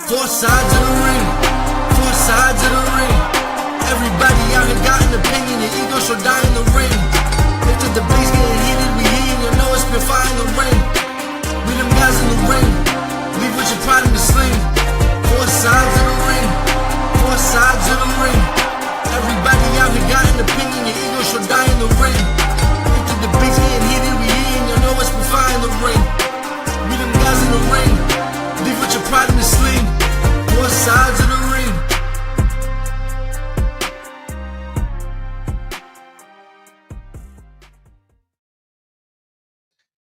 Four sides of the ring. Four sides of the ring. Everybody out here got an opinion. Your ego shall die in the ring. If the debate's getting heated, we heating. You know it's been fire in the ring. We them guys in the ring. Leave with your pride in the sling. Four sides of the ring. Four sides of the ring. Everybody out here got an opinion. Your ego shall die in the ring. If the debate's getting heated, we heating. You know it's been fire in the ring. We them guys in the ring. Leave with your pride in the sling. Four sides of the ring.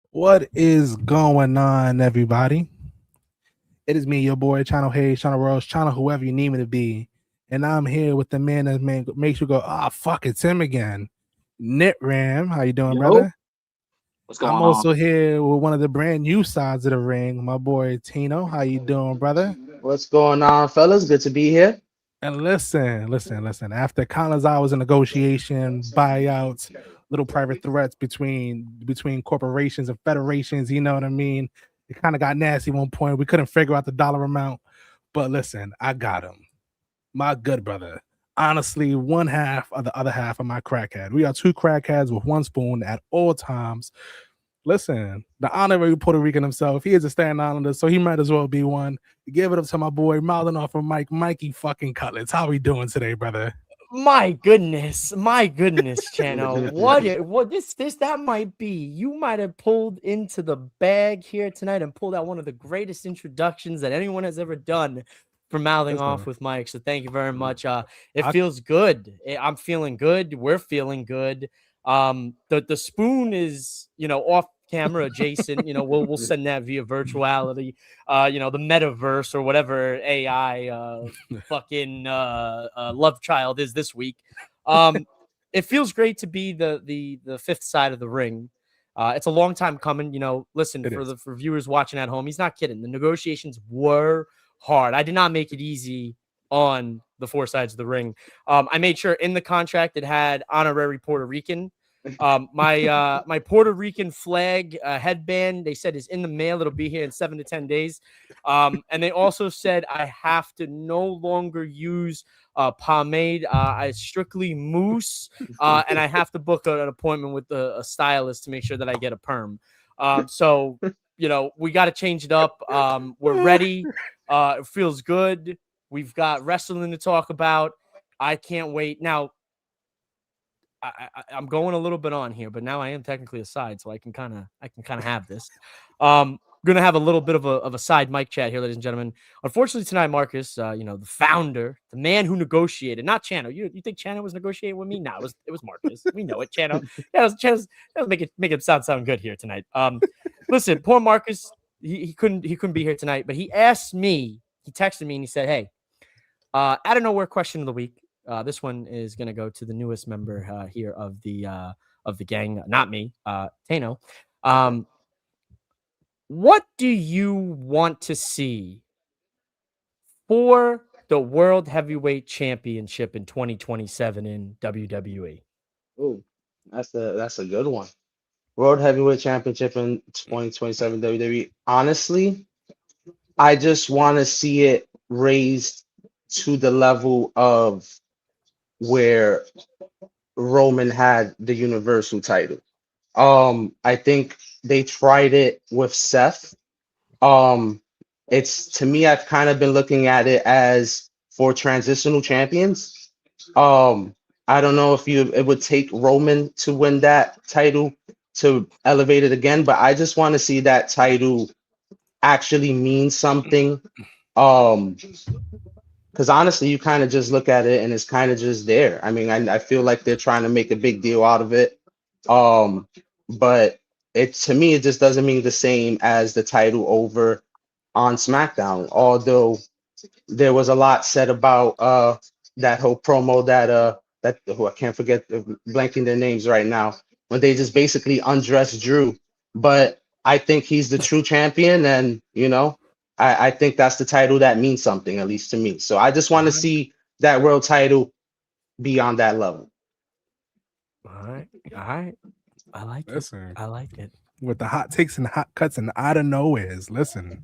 What is going on, everybody? It is me, your boy, Channel Hayes, Channel Rose, Channel whoever you need me to be. And I'm here with the man that makes you go, fuck, it's him again. Knit Ram. How you doing, brother? What's going on? I'm also here with one of the brand new sides of the ring, my boy Tino. How you doing, brother? What's going on, fellas? Good to be here. And listen. After countless hours of negotiation, buyouts, little private threats between corporations and federations, you know what I mean? It kind of got nasty at one point. We couldn't figure out the dollar amount. But listen, I got him. My good brother. Honestly, one half of the other half of my crackhead. We are two crackheads with one spoon at all times. Listen, the honorary Puerto Rican himself, he is a Staten Islander, so he might as well be one. Give it up to my boy, mouthing off of Mikey fucking Cutlets. How we doing today, brother? My goodness, Chano. What this that might be. You might have pulled into the bag here tonight and pulled out one of the greatest introductions that anyone has ever done for mouthing off with Mike. So thank you very much. It feels good. I'm feeling good. We're feeling good. The spoon is, off camera adjacent. We'll send that via virtuality. The metaverse or whatever AI fucking love child is this week. It feels great to be the fifth side of the ring. It's a long time coming. Listen, for viewers watching at home, he's not kidding. The negotiations were hard. I did not make it easy on the four sides of the ring. I made sure in the contract it had honorary Puerto Rican. My Puerto Rican flag headband, they said, is in the mail. It'll be here in 7 to 10 days. And they also said I have to no longer use pomade. I strictly mousse, and I have to book an appointment with a stylist to make sure that I get a perm. So we got to change it up. We're ready. It feels good. We've got wrestling to talk about. I can't wait. Now, I'm going a little bit on here, but now I am technically a side, so I can kind of have this. Gonna have a little bit of a side mic chat here, ladies and gentlemen. Unfortunately tonight, Marcus, the founder, the man who negotiated, not Chano. You think Chano was negotiating with me? No, it was Marcus. We know it, Chano. Yeah, Chano. Make it sound good here tonight. Listen, poor Marcus, he couldn't be here tonight, but he asked me. He texted me and he said, "Hey, out of nowhere, question of the week. This one is going to go to the newest member here of the gang, not me, Tano. What do you want to see for the World Heavyweight Championship in 2027 in WWE?" Oh, that's a good one. World Heavyweight Championship in 2027 WWE. Honestly, I just want to see it raised to the level of where Roman had the Universal title. I think they tried it with Seth. It's, to me, I've kind of been looking at it as for transitional champions. I don't know if it would take Roman to win that title to elevate it again, but I just want to see that title actually mean something. Because honestly, you kind of just look at it and it's kind of just there. I mean, I feel like they're trying to make a big deal out of it. But to me, it just doesn't mean the same as the title over on SmackDown. Although there was a lot said about that whole promo that I can't forget, blanking their names right now, when they just basically undressed Drew. But I think he's the true champion, and I think that's the title that means something, at least to me. So I just want to see that world title be on that level. All right. I like Listen, it. I like it. With the hot takes and hot cuts and out of nowheres. Listen,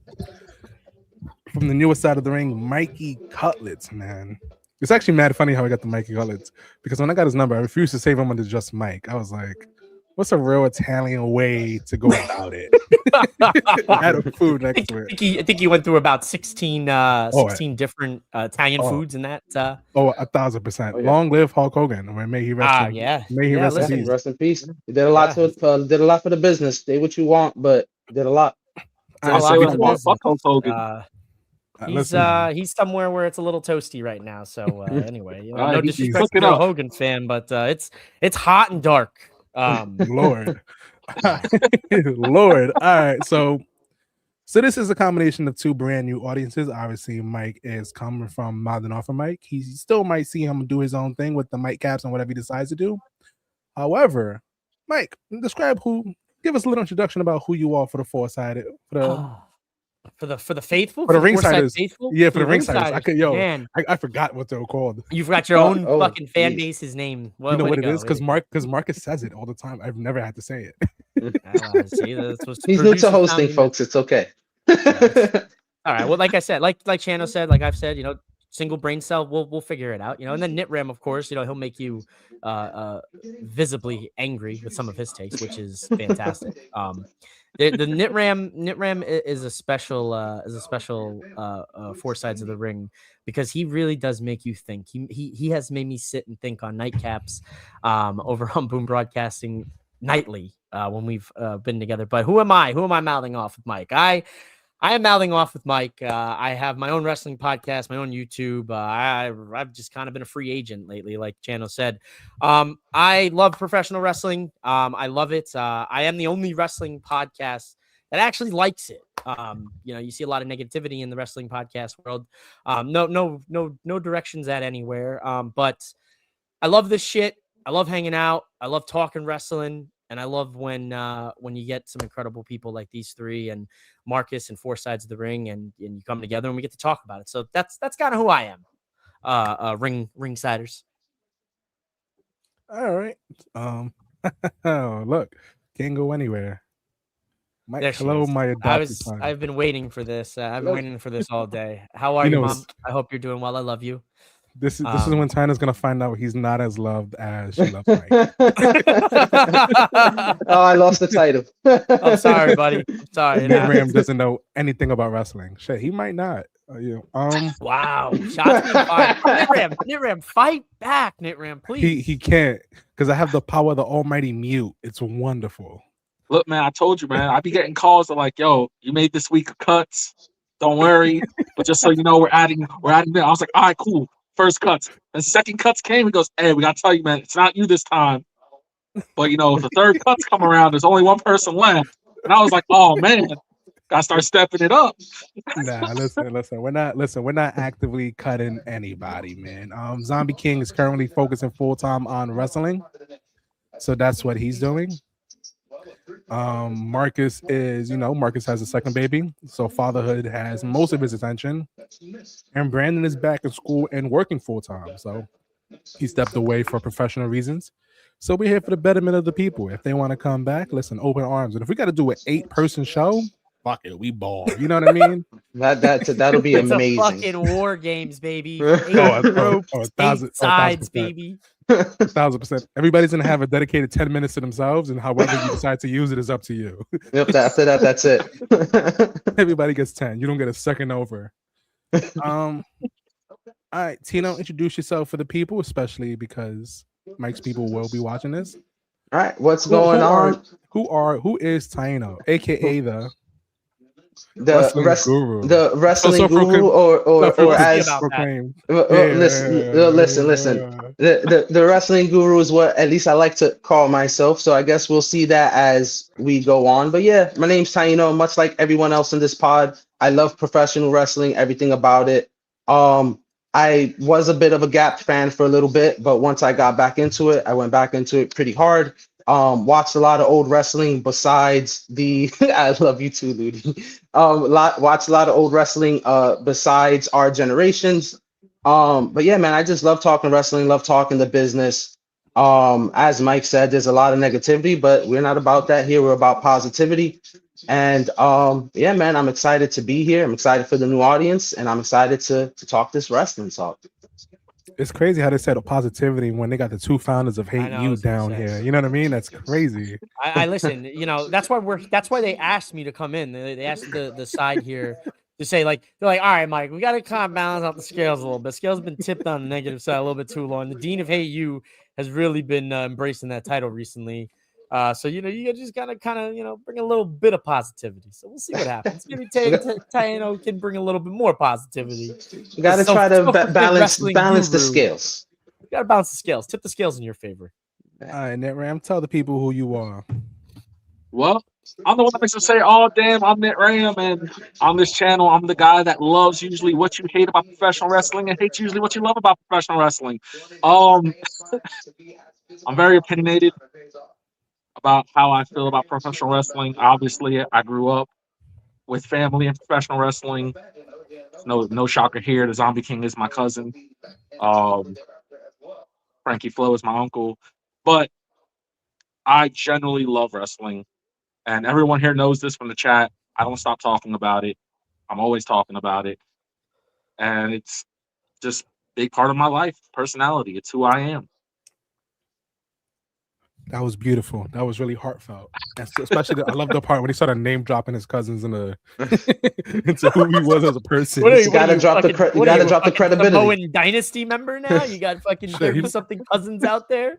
from the newest side of the ring, Mikey Cutlets, man. It's actually mad funny how I got the Mikey Cutlets, because when I got his number, I refused to save him under just Mike. I was like, what's a real Italian way to go about it? Add a food next to it. I think he went through about 16 different Italian foods in that. 1,000%. Oh, yeah. Long live Hulk Hogan. Or may he rest in peace. Rest in peace. He did a lot for the business. Say what you want, but did a lot. Fuck Hulk Hogan. He's somewhere where it's a little toasty right now. So anyway, no he's disrespect to a Hogan fan, but it's hot and dark. Lord. Lord. All right. So this is a combination of two brand new audiences. Obviously, Mike is coming from Modern Offer Mike. He still might see him do his own thing with the Mike caps and whatever he decides to do. However, Mike, give us a little introduction about who you are for the four-sided, for the faithful, for the ringsiders. Faithful? Yeah, for the ringsiders. I forgot what they were called. You've got your own fucking fan base's name. You know what it is? Because Marcus says it all the time. I've never had to say it. He's new to hosting, folks. It's okay. All right. Well, like I said, like Chano said, like I've said, single brain cell, we'll figure it out, and then Nitram, of course, he'll make you visibly angry with some of his takes, which is fantastic. The Nitram is a special four sides of the ring, because he really does make you think. He has made me sit and think on nightcaps over on Boom Broadcasting nightly when we've been together. But who am I mouthing off with Mike? I am mouthing off with Mike. I have my own wrestling podcast, my own YouTube. I've just kind of been a free agent lately, like Chano said. I love professional wrestling. I love it. I am the only wrestling podcast that actually likes it. You see a lot of negativity in the wrestling podcast world. No directions at anywhere. But I love this shit. I love hanging out. I love talking wrestling. And I love when you get some incredible people like these three and Marcus and Four Sides of the Ring, and you come together and we get to talk about it. So that's kind of who I am. Ringsiders. All right. Look, can't go anywhere. Hello, my adopted son. I've been waiting for this. I've been waiting for this all day. How are you, Mom? I hope you're doing well. I love you. This is when China's gonna find out he's not as loved as she loves Mike. Oh, I lost the title. I'm sorry, buddy. I'm sorry. Ram doesn't know anything about wrestling. Shit, he might not. Wow. Shots being fired. Nitram, fight back, Nitram, please. He can't, because I have the power of the almighty mute. It's wonderful. Look, man, I told you, man. I be getting calls that like, yo, you made this week of cuts. Don't worry. But just so you know, we're adding them. I was like, all right, cool. First cuts. And second cuts came. He goes, hey, we gotta tell you, man, it's not you this time. But if the third cuts come around, there's only one person left. And I was like, oh man, gotta start stepping it up. Nah, listen. We're not actively cutting anybody, man. Zombie King is currently focusing full-time on wrestling. So that's what he's doing. Marcus has a second baby, so fatherhood has most of his attention, and Brandon is back in school and working full-time, so he stepped away for professional reasons. So we're here for the betterment of the people. If they want to come back, listen, open arms. And if we got to do an 8-person show, fuck it, we ball. You know what I mean? That'll be amazing. Fucking war games, baby. 1,000 sides, baby. 1,000%. Everybody's gonna have a dedicated 10 minutes to themselves, and however you decide to use it is up to you. Yep. After that, that's it. Everybody gets 10. You don't get a second over. All right, Tino, introduce yourself for the people, especially because Mike's people will be watching this. All right, what's going on? Who is Tino, aka the wrestling guru, or as listen. The wrestling guru is what at least I like to call myself. So I guess we'll see that as we go on. But yeah, my name's Taino. Much like everyone else in this pod, I love professional wrestling, everything about it. I was a bit of a Gap fan for a little bit, but once I got back into it, I went back into it pretty hard. Watched a lot of old wrestling besides the I love you too, Ludi. Watched a lot of old wrestling besides our generations. But yeah, man, I just love talking wrestling, love talking the business. As Mike said, there's a lot of negativity, but we're not about that here. We're about positivity. And yeah, man, I'm excited to be here. I'm excited for the new audience, and I'm excited to talk this wrestling talk. It's crazy how they said positivity when they got the two founders of Hate know, You it's down insane. here. You know what I mean? That's crazy. I listen. You know, that's why they asked me to come in. They asked the side here to say, like, they're like, all right, Mike, we got to kind of balance out the scales a little bit. Scales been tipped on the negative side a little bit too long. The Dean of Hey You has really been embracing that title recently. So, you know, you just got to kind of, you know, bring a little bit of positivity. So we'll see what happens. Maybe Tayano can bring a little bit more positivity. You got to try to balance the scales. You got to balance the scales. Tip the scales in your favor. All right, NetRam, tell the people who you are. Well, I'm the one that makes them say, "Oh, damn, I'm NetRam," and on this channel, I'm the guy that loves usually what you hate about professional wrestling and hates usually what you love about professional wrestling. I'm very opinionated about how I feel about professional wrestling. Obviously, I grew up with family in professional wrestling. No shocker here. The Zombie King is my cousin. Frankie Flo is my uncle. But I generally love wrestling. And everyone here knows this from the chat. I don't stop talking about it. I'm always talking about it. And it's just a big part of my life, personality. It's who I am. That was beautiful. That was really heartfelt. And especially, I love the part when he started name dropping his cousins into who he was as a person. You gotta drop the credibility. Samoan dynasty member now. You got fucking 30-something cousins out there.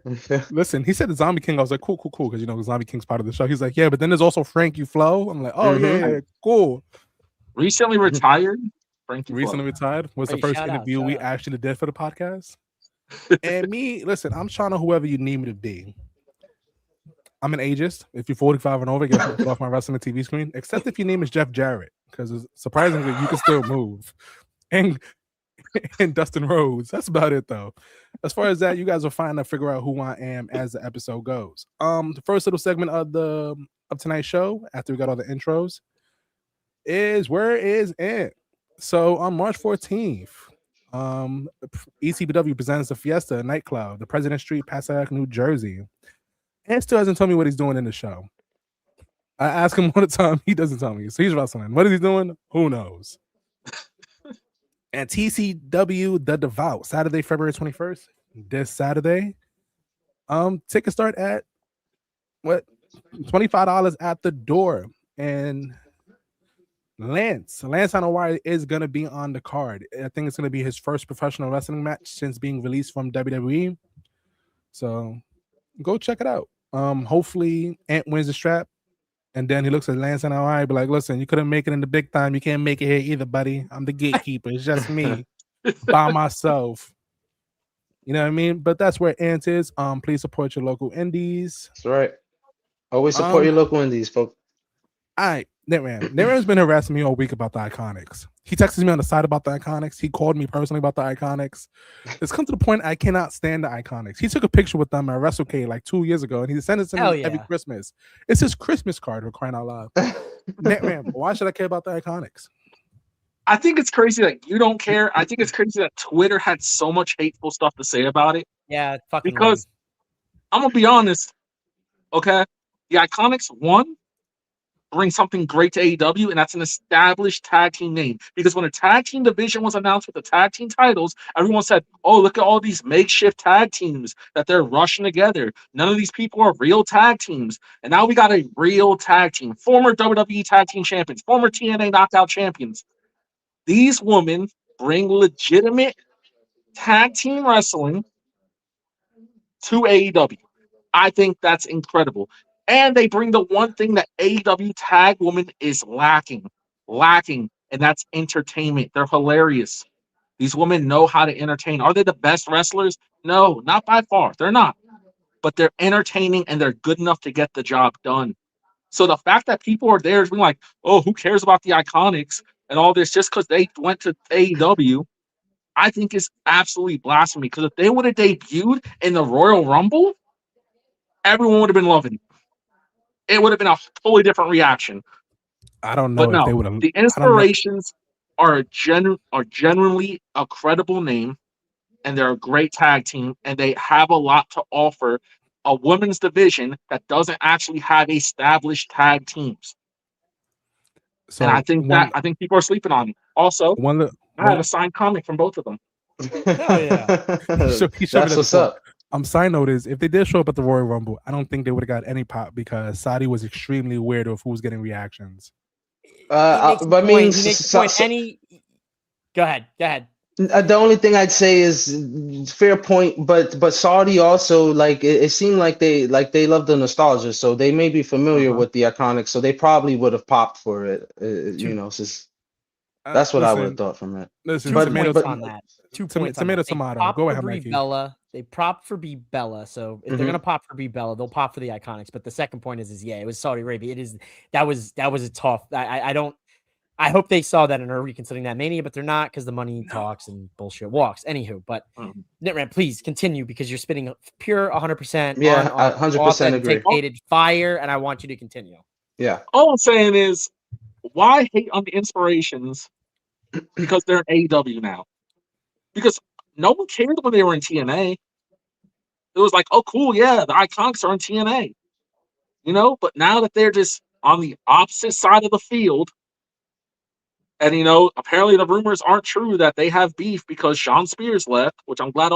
Listen, he said the Zombie King. I was like, cool, because you know the Zombie King's part of the show. He's like, yeah, but then there's also Frankie Flo. I'm like, oh yeah, cool. Recently retired. Frankie recently Flo. Retired was the first interview we actually did for the podcast. And me, listen, I'm trying to whoever you need me to be. I'm an ageist. If you're 45 and over, get off my wrestling TV screen. Except if your name is Jeff Jarrett, because surprisingly you can still move. And Dustin Rhodes. That's about it, though. As far as that, you guys will find to figure out who I am as the episode goes. The first little segment of tonight's show, after we got all the intros, is Where Is It? So on March 14th, ECBW presents the Fiesta nightclub, the President Street, Passaic, New Jersey. And still hasn't told me what he's doing in the show. I ask him all the time. He doesn't tell me. So he's wrestling. What is he doing? Who knows? And TCW The Devout, Saturday, February 21st. This Saturday. Tickets start at what? $25 at the door. And Lance on the Wire is going to be on the card. I think it's going to be his first professional wrestling match since being released from WWE. So go check it out. Hopefully Ant wins the strap, and then he looks at Lance and I be like, listen, you couldn't make it in the big time. You can't make it here either, buddy. I'm the gatekeeper. It's just me by myself. You know what I mean? But that's where Ant is. Please support your local indies. That's right. Always support your local indies, folks. All right, NetRam's been harassing me all week about the IIconics. He texted me on the side about the IIconics. He called me personally about the IIconics. It's come to the point I cannot stand the IIconics. He took a picture with them at WrestleCade like 2 years ago, and he sent it to me every Christmas. It's his Christmas card, for crying out loud. NetRam, why should I care about the IIconics? I think it's crazy that you don't care. I think it's crazy that Twitter had so much hateful stuff to say about it. Yeah, fucking because I'm gonna be honest, okay? The IIconics bring something great to AEW, and that's an established tag team name. Because when a tag team division was announced with the tag team titles, everyone said, oh, look at all these makeshift tag teams that they're rushing together. None of these people are real tag teams. And now we got a real tag team. Former WWE tag team champions, former TNA knockout champions. These women bring legitimate tag team wrestling to AEW. I think that's incredible. And they bring the one thing that AEW tag woman is lacking, and that's entertainment. They're hilarious. These women know how to entertain. Are they the best wrestlers? No, not by far. They're not. But they're entertaining, and they're good enough to get the job done. So the fact that people are there is being like, oh, who cares about the IIconics and all this just because they went to AEW, I think is absolutely blasphemy. Because if they would have debuted in the Royal Rumble, everyone would have been loving it. It would have been a totally different reaction. I don't know but if they would have. The Inspirations are genuinely a credible name. and they're a great tag team, and they have a lot to offer a women's division that doesn't actually have established tag teams. So And I think people are sleeping on it. Also, I had a signed comic from both of them. Hell yeah. he showed me That's that what's before. up. Side note is, if they did show up at the Royal Rumble, I don't think they would have got any pop because Saudi was extremely weird of who was getting reactions. He makes a point. Go ahead. The only thing I'd say is fair point, but Saudi also, like, it seemed like they love the nostalgia, so they may be familiar with the IIconics, so they probably would have popped for it. That's what I would have thought from it. Listen, Two points on that. 2 points. Tomato. Go ahead, Mikey. They popped for Brie Bella. So if they're gonna pop for Brie Bella, they'll pop for the IIconics. But the second point is it was Saudi Arabia. That was a tough. I hope they saw that and are reconsidering that Mania, but they're not because the money talks and bullshit walks. Anywho, but Nitram, please continue because you're spitting pure 100%. Yeah, 100% agree. Authenticated fire, and I want you to continue. Yeah. All I'm saying is, why hate on the Inspirations because they're in AEW now? Because no one cared when they were in TNA. It was like, oh, cool, yeah, the IIconics are in TNA. But now that they're just on the opposite side of the field, and, apparently the rumors aren't true that they have beef because Shawn Spears left, which I'm glad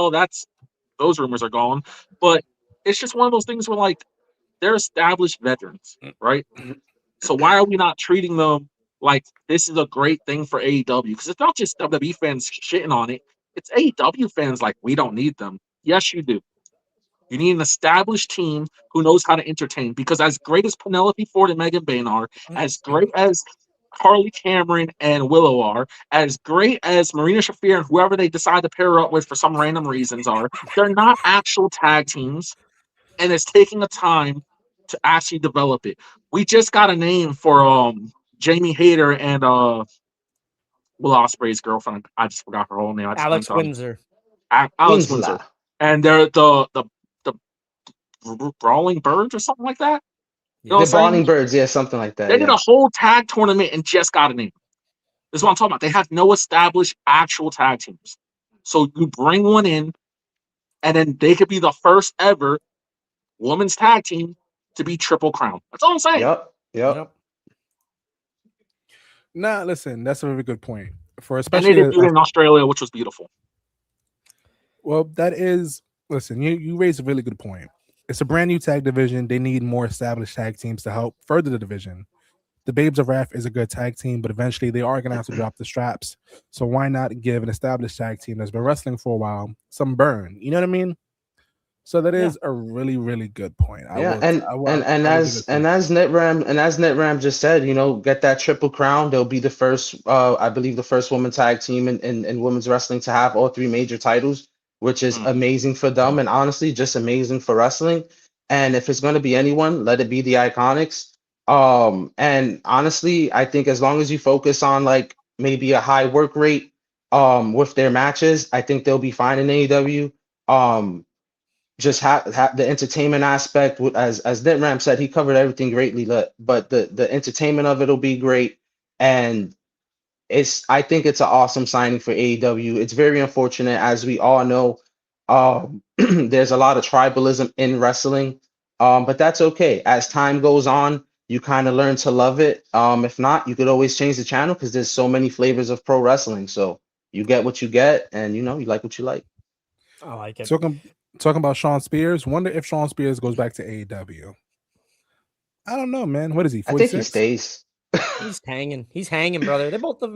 those rumors are gone. But it's just one of those things where, like, they're established veterans, right? So why are we not treating them like this is a great thing for AEW? Because it's not just WWE fans shitting on it. It's AEW fans like, we don't need them. Yes, you do. You need an established team who knows how to entertain. Because as great as Penelope Ford and Megan Bayne are, as great as Carly Cameron and Willow are, as great as Marina Shafir and whoever they decide to pair up with for some random reasons are, they're not actual tag teams, and it's taking the time to actually develop it. We just got a name for Jamie Hayter and Will Ospreay's girlfriend. I just forgot her whole name. Alex Windsor. Alex Windsor. And they're the Brawling Birds or something like that. The Brawling Birds, yeah, something like that. They did a whole tag tournament and just got a name. This is what I'm talking about. They have no established actual tag teams. So you bring one in, and then they could be the first ever women's tag team to be Triple Crown. That's all I'm saying. Yep. Nah, listen, that's a very good point. And they did do it in Australia, which was beautiful. Well, listen, you raised a really good point. It's a brand new tag division. They need more established tag teams to help further the division. The Babes of Wrath is a good tag team, but eventually they are going to have to drop the straps. So why not give an established tag team that's been wrestling for a while some burn? You know what I mean? So that is a really, really good point. As Netram just said, get that Triple Crown. They'll be the first, I believe, the first women's tag team in women's wrestling to have all three major titles, which is amazing for them and honestly just amazing for wrestling. And if it's going to be anyone, let it be the IIconics. And honestly, I think as long as you focus on like maybe a high work rate with their matches, I think they'll be fine in AEW. Just have the entertainment aspect, as Nitram said, he covered everything greatly, but the entertainment of it will be great. And I think it's an awesome signing for AEW. It's very unfortunate, as we all know, there's a lot of tribalism in wrestling, but that's okay. As time goes on, you kind of learn to love it. If not, you could always change the channel because there's so many flavors of pro wrestling. So you get what you get, and you like what you like. I like it. Talking about Shawn Spears, wonder if Shawn Spears goes back to AEW. I don't know, man. What is he? 46? I think he stays. He's hanging, brother. They both live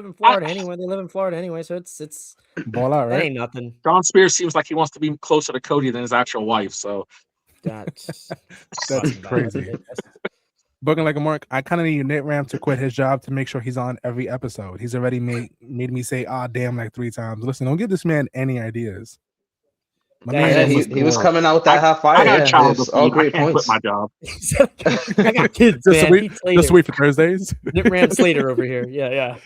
in Florida anyway. They live in Florida anyway, so it's ball out, right? That ain't nothing. Shawn Spears seems like he wants to be closer to Cody than his actual wife, so that's crazy. Booking like a mark. I kind of need Nitram to quit his job to make sure he's on every episode. He's already made me say "ah damn" like 3 times. Listen, don't give this man any ideas. He was coming out with that half fire. I got a child. All great points. Quit my job. I got kids, man. Just wait for Thursdays. Nitram Slater over here. Yeah.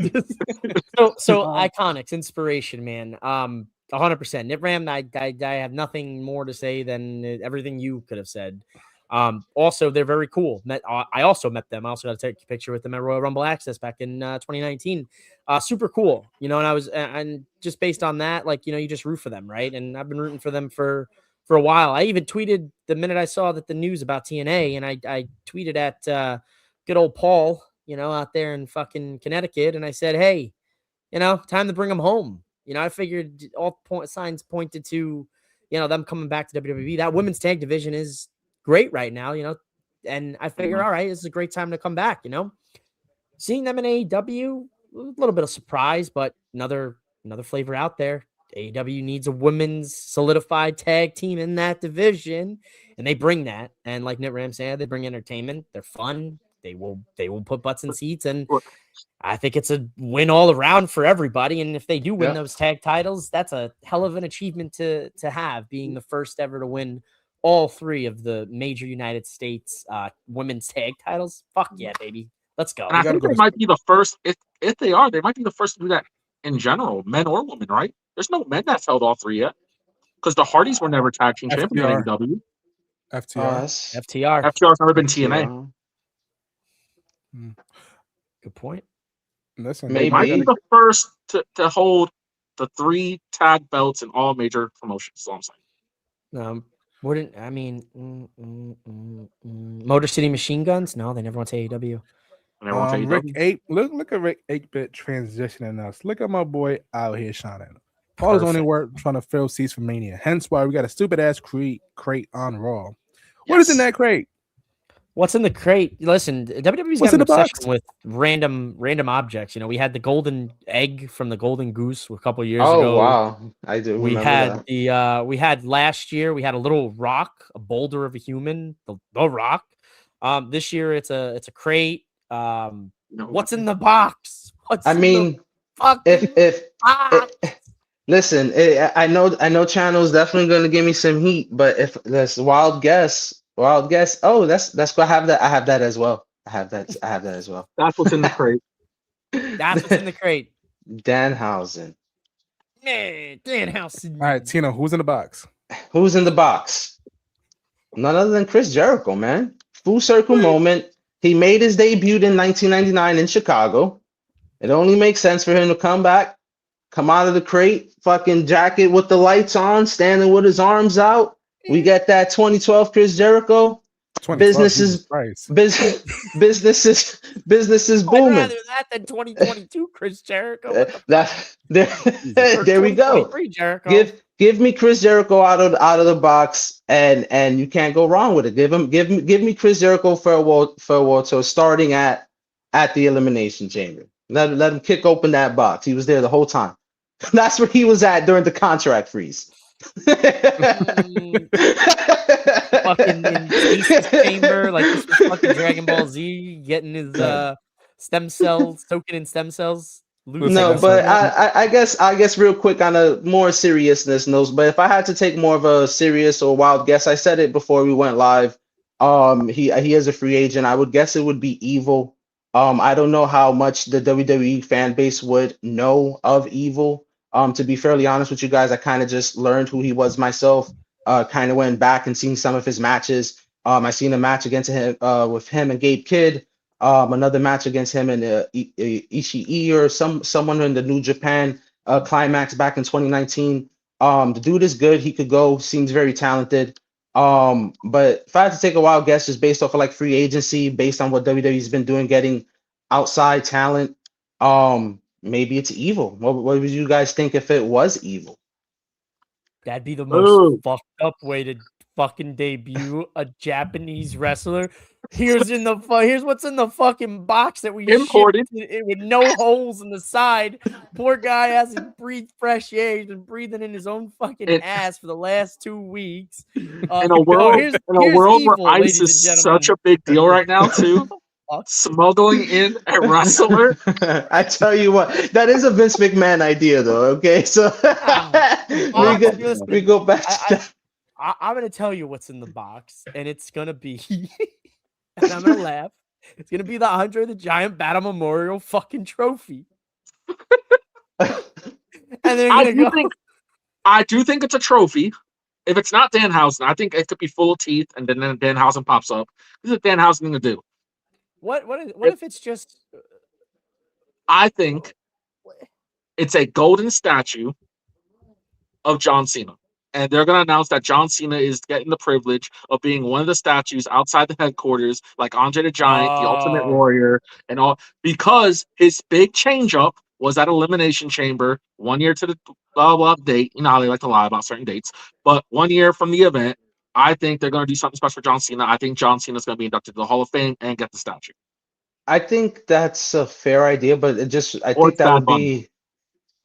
So IIconics inspiration, man. 100%. Nitram, I have nothing more to say than everything you could have said. Also, they're very cool. I also met them. I also got to take a picture with them at Royal Rumble Access back in 2019. Super cool, you know. And just based on that, like, you know, you just root for them, right? And I've been rooting for them for a while. I even tweeted the minute I saw that the news about TNA, and I tweeted at good old Paul, you know, out there in fucking Connecticut, and I said, hey, you know, time to bring them home. You know, I figured all signs pointed to, you know, them coming back to WWE. That women's tag division is great right now, you know, and I figure, all right, this is a great time to come back, you know. Seeing them in AEW, a little bit of surprise, but another flavor out there. AEW needs a women's solidified tag team in that division, and they bring that. And like Nick Ram said, they bring entertainment. They're fun. They will put butts in seats, and I think it's a win all around for everybody. And if they do win those tag titles, that's a hell of an achievement to have, being the first ever to win all three of the major United States women's tag titles. Fuck yeah, baby. Let's go. And I think they might be the first, if they are, they might be the first to do that in general, men or women, right? There's no men that's held all three yet. Because the Hardys were never tag team champions in AEW. FTR's never been TNA. Good point. Listen, They might be the first to hold the 3 tag belts in all major promotions. That's all I'm saying. Motor City Machine Guns? No, they never went to AEW. Look at Rick 8-bit transitioning us. Look at my boy out here shining. All his only work trying to fill seats for Mania. Hence why we got a stupid ass crate on Raw. What is in that crate? What's in the crate? Listen, WWE's got an obsession with random objects. You know, we had the golden egg from the Golden Goose a couple years ago. Oh wow, I do. We had that. We had last year. We had a little rock, a boulder of a human, the rock. This year it's a crate. What's in the box? Listen, I know Channel's definitely gonna give me some heat, but if that's wild guess. Oh, that's cool. I have that as well. I have that as well. That's what's in the crate. That's what's in the crate. Danhausen. Man, Danhausen. All right, Tina, who's in the box? Who's in the box? None other than Chris Jericho, man. Full circle moment. He made his debut in 1999 in Chicago. It only makes sense for him to come back, come out of the crate, fucking jacket with the lights on, standing with his arms out. We get that 2012 Chris Jericho. Business is booming. I'd rather that than 2022 Chris Jericho. There we go. Give me Chris Jericho out of the box, and you can't go wrong with it. Give me Chris Jericho farewell to starting at the Elimination Chamber. Let him kick open that box. He was there the whole time. That's where he was at during the contract freeze. Fucking in Ace's chamber, like this was fucking Dragon Ball Z, getting his stem cells, soaking in stem cells. No, but I guess real quick on a more seriousness note, but if I had to take more of a serious or wild guess, I said it before we went live. He is a free agent. I would guess it would be Evil. I don't know how much the WWE fan base would know of Evil. To be fairly honest with you guys, I kind of just learned who he was myself. Kind of went back and seen some of his matches. I seen a match against him with him and Gabe Kidd. Another match against him and Ishii or someone in the New Japan Climax back in 2019. The dude is good. He could go. Seems very talented. But if I had to take a wild guess, just based off of like free agency, based on what WWE's been doing, getting outside talent, maybe it's Evil. What would you guys think if it was Evil? That'd be the most fucked up way to fucking debut a Japanese wrestler. Here's what's in the fucking box that we imported with no holes in the side. Poor guy hasn't breathed fresh air. He's been breathing in his own fucking ass for the last 2 weeks. In a world where ice is such a big deal right now, too. Smuggling in a wrestler. I tell you what, that is a Vince McMahon idea, though. Okay, so we go back to that. I'm gonna tell you what's in the box, and it's gonna be, and I'm gonna laugh. It's gonna be the Andre the Giant Battle Memorial fucking trophy. And then I do think it's a trophy. If it's not Danhausen, I think it could be full of teeth, and then Danhausen pops up. This is what Danhausen going to do. What if it's just? I think it's a golden statue of John Cena. And they're going to announce that John Cena is getting the privilege of being one of the statues outside the headquarters, like Andre the Giant, the Ultimate Warrior, and all, because his big change-up was at Elimination Chamber 1 year to the blah, blah, date. You know how they like to lie about certain dates. But 1 year from the event, I think they're going to do something special for John Cena. I think John Cena is going to be inducted to the Hall of Fame and get the statue. I think that's a fair idea, but I Or think that would be...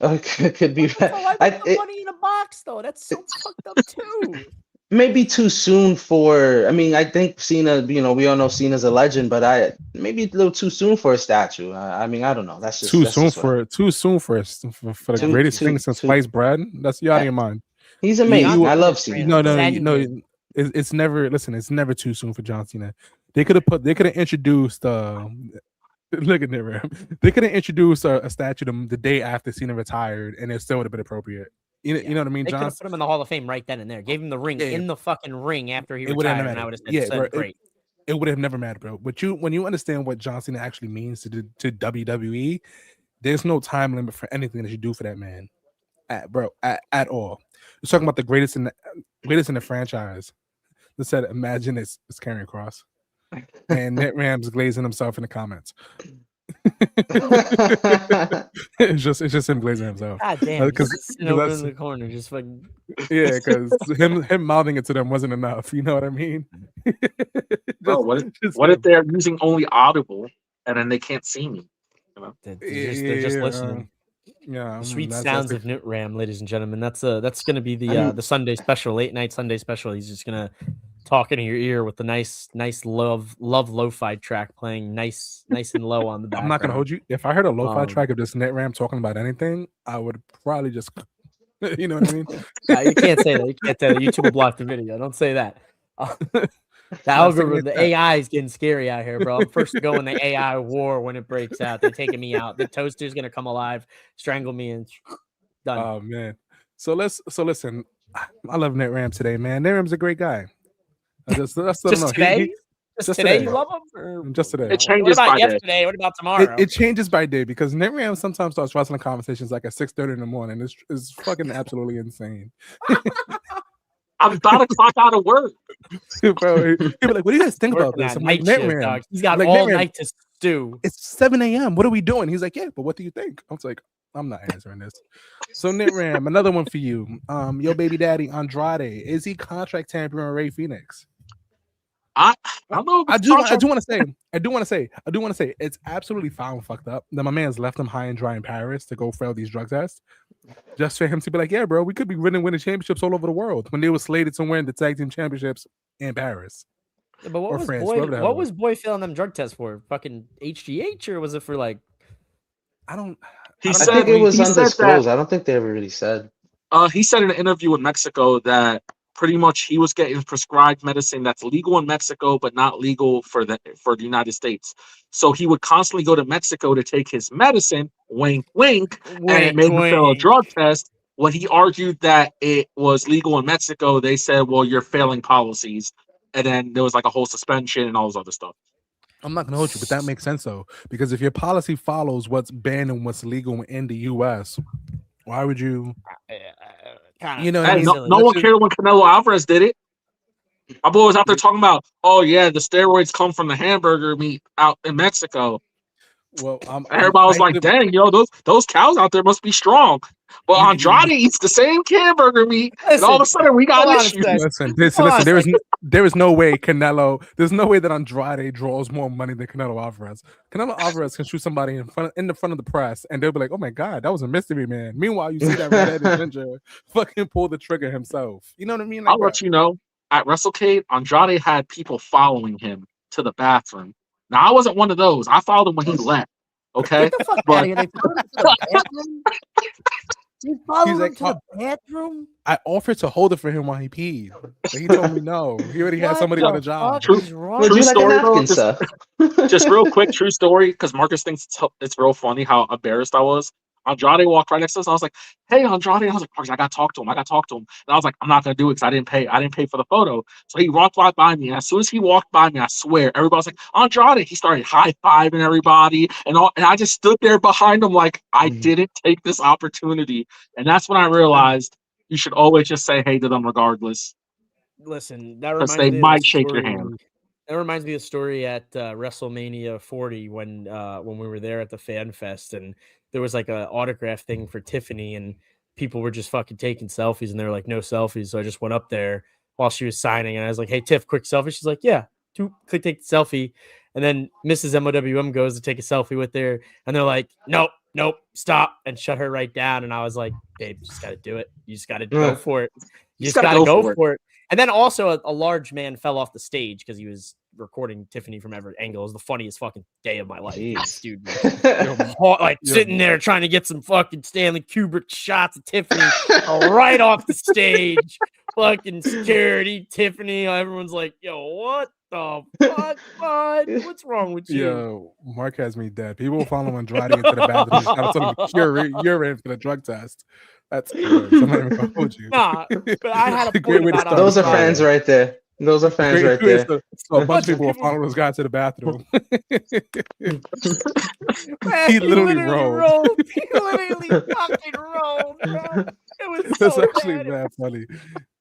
could be. The money in a box, though. That's so fucked up too. Maybe too soon for. I mean, I think Cena. We all know Cena's a legend, but maybe a little too soon for a statue. I mean, I don't know. That's just too soon for the greatest thing since sliced bread. That's you out of your mind. He's amazing. I love Cena. No. It's never. Listen, it's never too soon for John Cena. They could have introduced. Look at it, they could have introduced a statue the day after Cena retired, and it still would have been appropriate. You know what I mean, They John? could have put him in the Hall of Fame right then and there. Gave him the ring in the fucking ring after he retired, and I would have said, great. It would have never mattered, bro. But when you understand what John Cena actually means to WWE, there's no time limit for anything that you do for that man, at all. You're talking about the greatest in the franchise. They said, imagine it's Karrion Kross. And Net Rams glazing himself in the comments. it's just him glazing himself. God damn, because in the corner, just fucking because him mouthing it to them wasn't enough. You know what I mean? Bro, what if they're using only Audible and then they can't see me? You know? They're just listening. Yeah, sweet sounds of Nit Ram, ladies and gentlemen. That's gonna be the Sunday special, late night Sunday special. He's just gonna talk in your ear with the nice love lo-fi track playing nice and low on the background. I'm not gonna hold you. If I heard a lo-fi track of this Nit Ram talking about anything, I would probably just you know what I mean? You can't say that. You can't say that. YouTube will block the video. Don't say that. The algorithm, the AI is getting scary out here, bro. I'm first to go in the AI war when it breaks out. They're taking me out. The toaster's gonna come alive, strangle me, and done. Oh man. So listen. I love Nit Ram today, man. Nit Ram's a great guy. Just today? Just today you love him? Or just today. It changes what about by yesterday? day. What about tomorrow? It changes by day because Nit Ram sometimes starts wrestling conversations like at 6:30 in the morning. It's fucking absolutely insane. I'm about to clock out of work. Bro, he'll be like, what do you guys think about this? I'm like, Nit Ram. Dog. He's got all night to stew. It's 7 a.m. What are we doing? He's like, yeah, but what do you think? I was like, I'm not answering this. So Nit Ram, another one for you. Your baby daddy Andrade, is he contract tampering Rey Fenix? I don't know. I do want to say it's absolutely foul and fucked up that my man's left him high and dry in Paris to go fail these drug tests, just for him to be like, yeah, bro, we could be winning championships all over the world when they were slated to win the tag team championships in Paris. Yeah, but what was Boy failing them drug tests for? Fucking HGH, or was it for like? I think it was undisclosed. I don't think they ever really said. He said in an interview with Mexico that pretty much he was getting prescribed medicine that's legal in Mexico but not legal for the United States. So he would constantly go to Mexico to take his medicine, wink, wink, and it made him fail a drug test. When he argued that it was legal in Mexico, they said, well, you're failing policies. And then there was like a whole suspension and all this other stuff. I'm not going to hold you, but that makes sense, though. Because if your policy follows what's banned and what's legal in the U.S., why would you... You know, no one cared when Canelo Alvarez did it. My boy was out there talking about, oh yeah, the steroids come from the hamburger meat out in Mexico. Well, everybody was like, dang, those cows out there must be strong. But Andrade eats the same hamburger meat, and all of a sudden we got issues. Listen. There is no way there's no way that Andrade draws more money than Canelo Alvarez. Canelo Alvarez can shoot somebody in the front of the press, and they'll be like, oh my God, that was a mystery man. Meanwhile, you see that redheaded ninja fucking pull the trigger himself. You know what I mean? Like, I'll let you know, at WrestleCade, Andrade had people following him to the bathroom. Now, I wasn't one of those. I followed him when he left. Okay? Get the fuck out of here. They followed him to the bathroom? You followed him to the bathroom? I offered to hold it for him while he peed. But he told me no. He already had somebody on the job. True story, just real quick, true story, because Marcus thinks it's real funny how embarrassed I was. Andrade walked right next to us. I was like, "Hey, Andrade!" I was like, "I got to talk to him. I got to talk to him." And I was like, "I'm not gonna do it because I didn't pay. I didn't pay for the photo." So he walked right by me, and as soon as he walked by me, I swear, everybody was like, "Andrade!" He started high fiving everybody, and I just stood there behind him like I didn't take this opportunity. And that's when I realized you should always just say hey to them regardless. Listen, that Because reminds they me of might the shake your story. hand. That reminds me of the story at WrestleMania 40 when we were there at the Fan Fest and there was like an autograph thing for Tiffany and people were just fucking taking selfies and they were like, no selfies. So I just went up there while she was signing and I was like, hey, Tiff, quick selfie. She's like, yeah, click take the selfie. And then Mrs. MOWM goes to take a selfie with her and they're like, nope, stop, and shut her right down. And I was like, babe, you just got to do it. You just got to go for it. You just got to go for it. And then also a large man fell off the stage because he was recording Tiffany from every angle. It was the funniest fucking day of my life. Dude, sitting there trying to get some fucking Stanley Kubrick shots of Tiffany right off the stage. Fucking security, Tiffany. Everyone's like, yo, what the fuck, bud? What's wrong with you? Yo, Mark has me dead. People follow Andrade into the bathroom. I told him to urine for the drug test. That's good. So I'm not even gonna hold you. Nah, but I had a great way to start. Those are fans right there. Those are fans right there. So a bunch of people will follow this guy to the bathroom. Man, he literally rolled. He literally fucking rolled, bro. It was That's so actually bad. mad funny.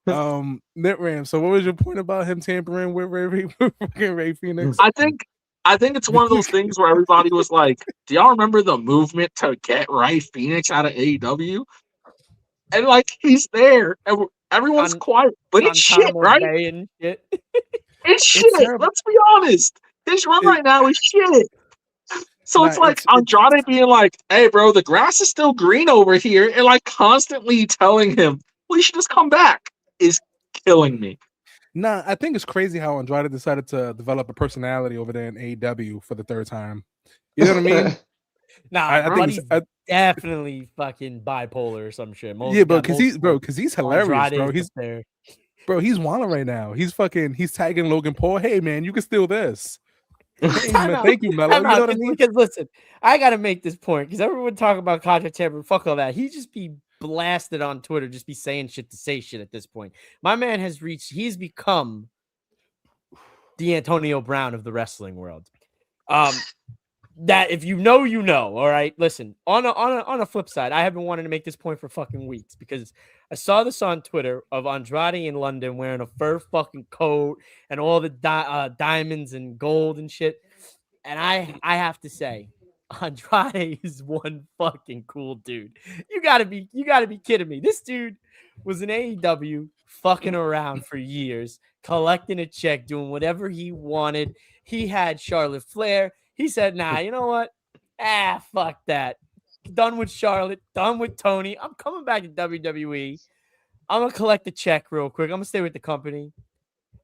Nitram, so what was your point about him tampering with Rey Fenix? I think it's one of those things where everybody was like, do y'all remember the movement to get Rey Fenix out of AEW? And like he's there and everyone's quiet, but it's shit, right? It's shit. Let's be honest. His run right now is shit. So it's like Andrade being like, hey, bro, the grass is still green over here. And like constantly telling him, well, you should just come back is killing me. Nah, I think it's crazy how Andrade decided to develop a personality over there in AEW for the third time. You know what I mean? Nah, I think he's definitely fucking bipolar or some shit. Because he's hilarious, bro. He's wilding right now. He's tagging Logan Paul. Hey man, you can steal this. Thank you, Mello. You know what I mean? Because listen, I gotta make this point because everyone talk about contract tampering. Fuck all that. He just be blasted on Twitter, just be saying shit to say shit at this point. My man he's become the Antonio Brown of the wrestling world. That if you know, you know. All right, listen. On a flip side, I have been wanting to make this point for fucking weeks because I saw this on Twitter of Andrade in London wearing a fur fucking coat and all the diamonds and gold and shit. And I have to say, Andrade is one fucking cool dude. You gotta be kidding me. This dude was in AEW fucking around for years, collecting a check, doing whatever he wanted. He had Charlotte Flair. He said, nah, you know what? Fuck that. Done with Charlotte. Done with Tony. I'm coming back to WWE. I'm going to collect the check real quick. I'm going to stay with the company.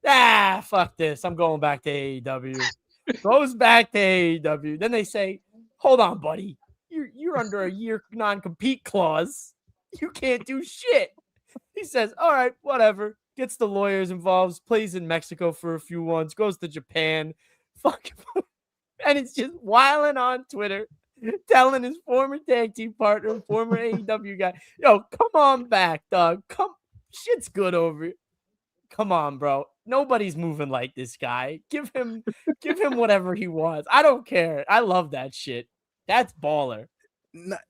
Fuck this. I'm going back to AEW. Goes back to AEW. Then they say, hold on, buddy. You're under a year non-compete clause. You can't do shit. He says, all right, whatever. Gets the lawyers involved. Plays in Mexico for a few months. Goes to Japan. Fuck. And it's just wilding on Twitter, telling his former tag team partner, former AEW guy, yo, come on back, dog. Shit's good over here. Come on, bro. Nobody's moving like this guy. Give him whatever he wants. I don't care. I love that shit. That's baller.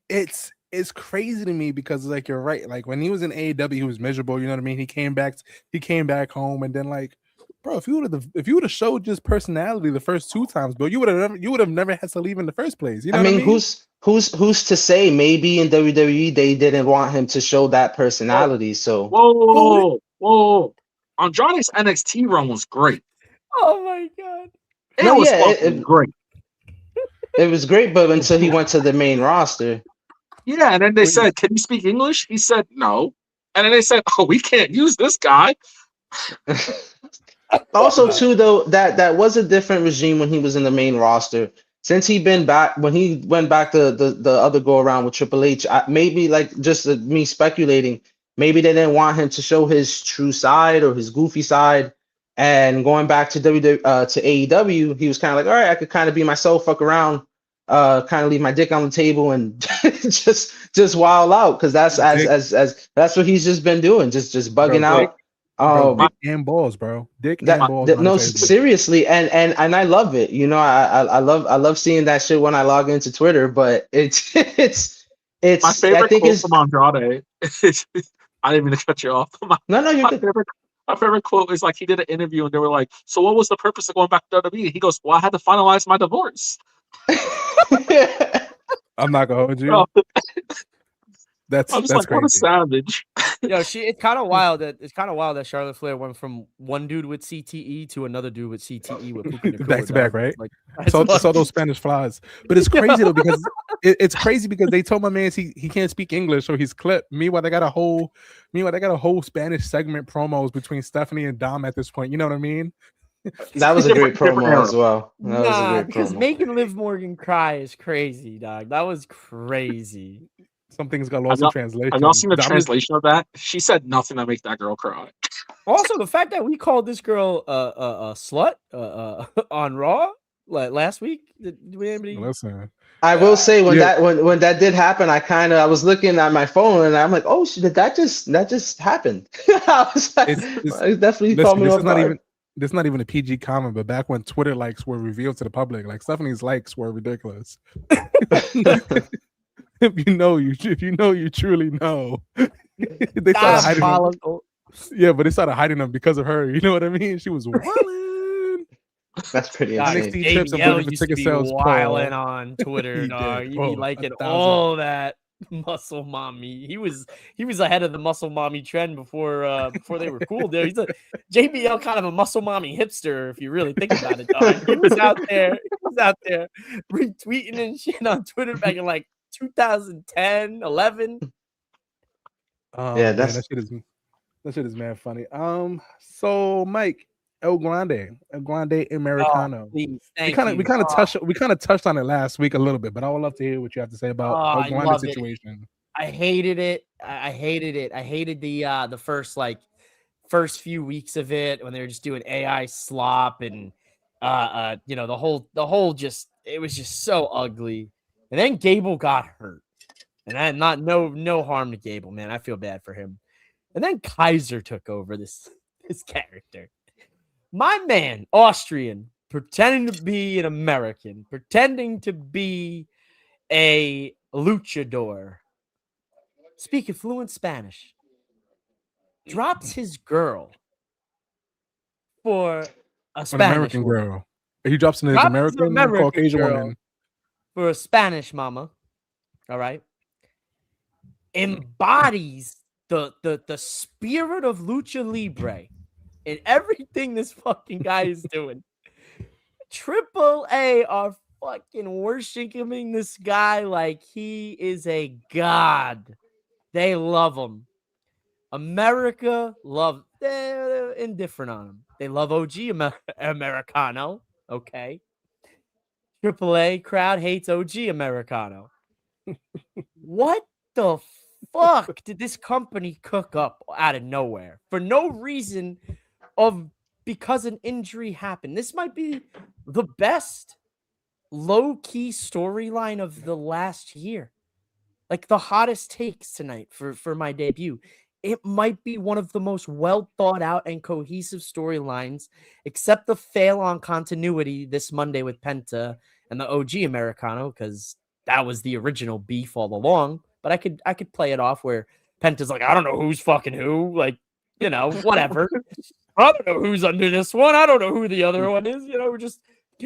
It's crazy to me because like you're right. Like when he was in AEW, he was miserable. You know what I mean? He came back home, and then like, bro, if you would have showed just personality the first two times, bro, you would have never had to leave in the first place. You know what I mean? Who's to say? Maybe in WWE they didn't want him to show that personality. So whoa. Andrade's NXT run was great. Oh my god, it was great. It was great, but until he went to the main roster. Yeah, and then they said, "Can you speak English?" He said, "No." And then they said, "Oh, we can't use this guy." Also, too, though, that was a different regime when he was in the main roster. Since he went back to the other go around with Triple H, maybe like just me speculating, maybe they didn't want him to show his true side or his goofy side. And going back to AEW, he was kind of like, all right, I could kind of be myself, fuck around, kind of leave my dick on the table and just wild out, because that's as that's what he's just been doing, just bugging out. Dick and balls, bro. Dick That, and balls. no, seriously, and I love it. You know, I love seeing that shit when I log into Twitter. But it's my favorite I think quote it's from Andrade. I didn't mean to cut you off. no, you could. My favorite quote is like he did an interview and they were like, "So what was the purpose of going back to WWE?" He goes, "Well, I had to finalize my divorce." I'm not gonna hold you. Bro, That's I'm just that's like, what a crazy. savage. It's kind of wild that Charlotte Flair went from one dude with CTE to another dude with CTE with Puka Nakua, Back to back, dog. right? Like, So those Spanish flies. But it's crazy though, because it's crazy because they told my man he can't speak English, so he's clipped. Meanwhile, they got a whole Spanish segment promos between Stephanie and Dom at this point. You know what I mean? That was a great promo era. as well. That was a great because promo. making Liv Morgan cry is crazy, dog. That was crazy. Some things got lost in translation. Have y'all seen the Dom translation of that? She said nothing to make that girl cry. Also, the fact that we called this girl a slut on Raw like last week. Did anybody? Listen, I will say when that did happen, I was looking at my phone and I'm like, oh shit, that just happened. I was like, it definitely caught me off guard. This is not even a PG comment, but back when Twitter likes were revealed to the public, like Stephanie's likes were ridiculous. If you know, you truly know. They started hiding them. Yeah, but they started hiding them because of her. You know what I mean? She was wilding. That's pretty insane. JBL used to be wilding on Twitter, dog. He'd be liking all that muscle mommy. He was ahead of the muscle mommy trend before they were cool. There, he's a JBL kind of a muscle mommy hipster, if you really think about it, dog. He was out there retweeting and shit on Twitter back in like 2010, 11. Yeah, that shit is mad funny. So Mike, El Grande Americano. Please, we kind of touched on it last week a little bit, but I would love to hear what you have to say about El Grande situation. I hated it. I hated it. I hated the first few weeks of it when they were just doing AI slop and the whole just, it was just so ugly. And then Gable got hurt. And I had no harm to Gable, man. I feel bad for him. And then Kaiser took over this character. My man, Austrian, pretending to be an American, pretending to be a luchador, speaking fluent Spanish, drops his girl for a Spanish American woman. girl. He drops in his American Caucasian woman for a Spanish mama. All right. Embodies the spirit of lucha libre in everything this fucking guy is doing. AAA are fucking worshiping this guy like he is a god. They love him. America they're indifferent on him. They love OG Americano. Okay. AAA crowd hates OG Americano. What the fuck did this company cook up out of nowhere for no reason because an injury happened? This might be the best low-key storyline of the last year. Like the hottest takes tonight for my debut. It might be one of the most well thought out and cohesive storylines, except the fail on continuity this Monday with Penta and the OG Americano, because that was the original beef all along. But I could play it off where Penta's like, I don't know who's fucking who, like, whatever. I don't know who's under this one. I don't know who the other one is. We're just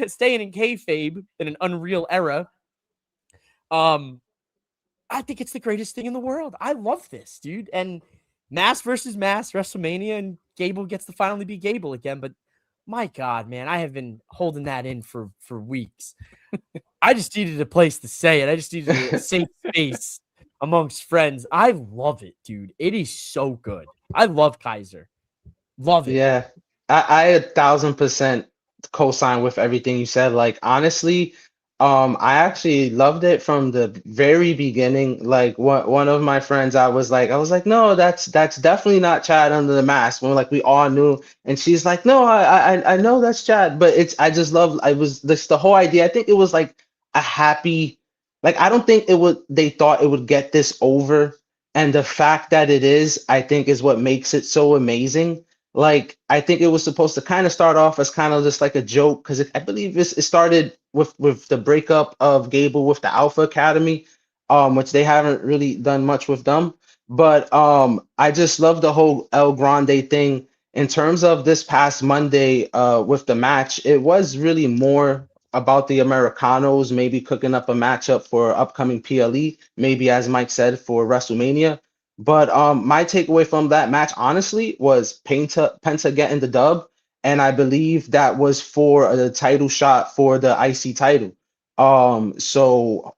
staying in kayfabe in an unreal era. I think it's the greatest thing in the world. I love this, dude. And mass versus mass, WrestleMania, and Gable gets to finally be Gable again. But my God, man, I have been holding that in for weeks. I just needed a place to say it. I just needed a safe space amongst friends. I love it, dude. It is so good. I love Kaiser. Love it. Yeah, I 1,000% co-sign with everything you said. Like, honestly, I actually loved it from the very beginning. Like, one of my friends, I was like, no, that's definitely not Chad under the mask. When we all knew, and she's like, no, I know that's Chad, but I was just the whole idea. I think it was like a happy Like, I don't think they thought it would get this over. And the fact that it is, I think, is what makes it so amazing. Like, I think it was supposed to kind of start off as kind of just like a joke, because I believe it started with the breakup of Gable with the Alpha Academy, which they haven't really done much with them. But I just love the whole El Grande thing. In terms of this past Monday, with the match, it was really more about the Americanos maybe cooking up a matchup for upcoming PLE, maybe as Mike said for WrestleMania. But my takeaway from that match, honestly, was Penta getting the dub, and I believe that was for the title shot for the IC title. So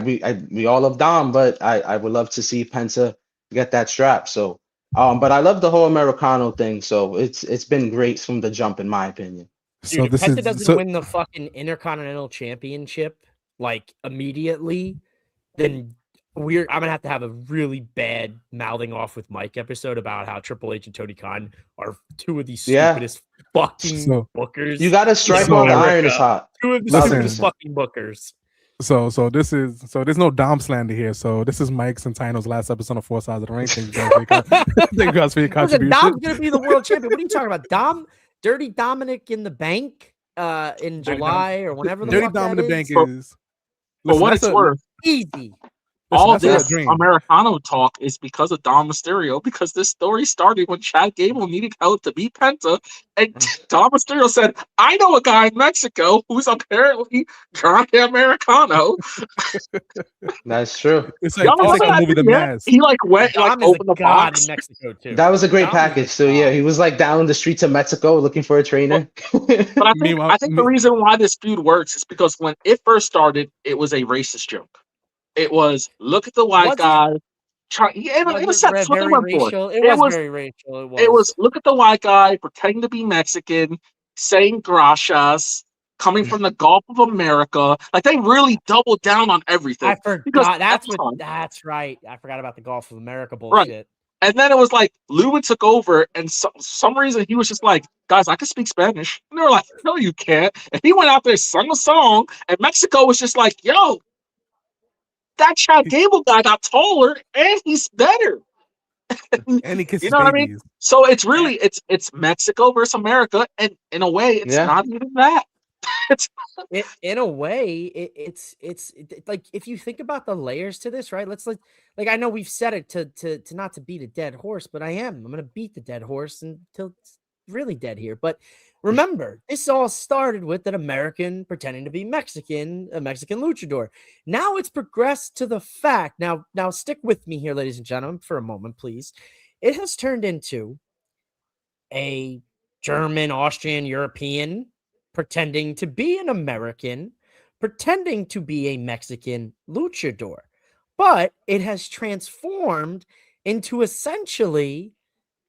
we all love Dom, but I would love to see Penta get that strap. So, but I love the whole Americano thing. So it's been great from the jump, in my opinion. Dude, if Penta doesn't win the fucking Intercontinental Championship like immediately, then I'm gonna have a really bad mouthing off with Mike episode about how Triple H and Tony Khan are two of the stupidest fucking bookers. You gotta strike while the iron is hot. Two of the stupidest fucking bookers. So there's no Dom slander here. So this is Mike's and Tino's last episode of Four Sides of the Ring. Thank you guys for your contribution. Dom's gonna be the world champion. What are you talking about? Dirty Dominic in the bank in July or whenever the Dirty fuck Dominic that Bank is. is. For what it's worth, easy. All this Americano talk is because of Dom Mysterio, because this story started when Chad Gable needed help to beat Penta, and Dom Mysterio said, I know a guy in Mexico who's apparently John Americano. That's true. It's like a movie, The Mask. He went, opened the box. In Mexico too. That was a great package. So yeah, he was down the streets of Mexico looking for a trainer. But I think the reason why this feud works is because when it first started, it was a racist joke. It was, look at the white guy. It was very racial. It was very racial. It was, look at the white guy pretending to be Mexican, saying gracias, coming from the Gulf of America. Like, they really doubled down on everything. I forgot. That's right. I forgot about the Gulf of America bullshit. Right. And then it was like, Lewin took over, and some reason he was just like, guys, I can speak Spanish. And they were like, no, you can't. And he went out there, sung a song, and Mexico was just like, yo, that Chad Gable guy got taller and he's better. And he kisses you know what babies. I mean? So it's really it's Mexico versus America, and in a way, it's not even that. In a way, it's like, if you think about the layers to this, right? Let's like I know we've said it to not to beat a dead horse, but I'm gonna beat the dead horse until it's really dead here. But remember, this all started with an American pretending to be Mexican, a Mexican luchador. Now it's progressed to the fact. Now stick with me here, ladies and gentlemen, for a moment, please. It has turned into a German, Austrian, European pretending to be an American, pretending to be a Mexican luchador. But it has transformed into essentially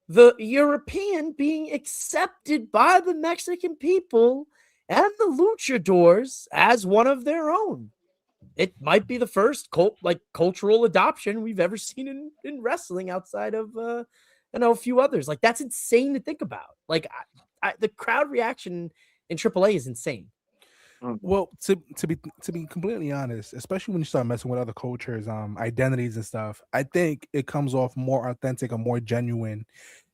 the European being accepted by the Mexican people and the luchadors as one of their own. It might be the first cultural adoption we've ever seen in wrestling outside of a few others. Like, that's insane to think about. Like, the crowd reaction in AAA is insane. Well, to be completely honest, especially when you start messing with other cultures, identities and stuff, I think it comes off more authentic and more genuine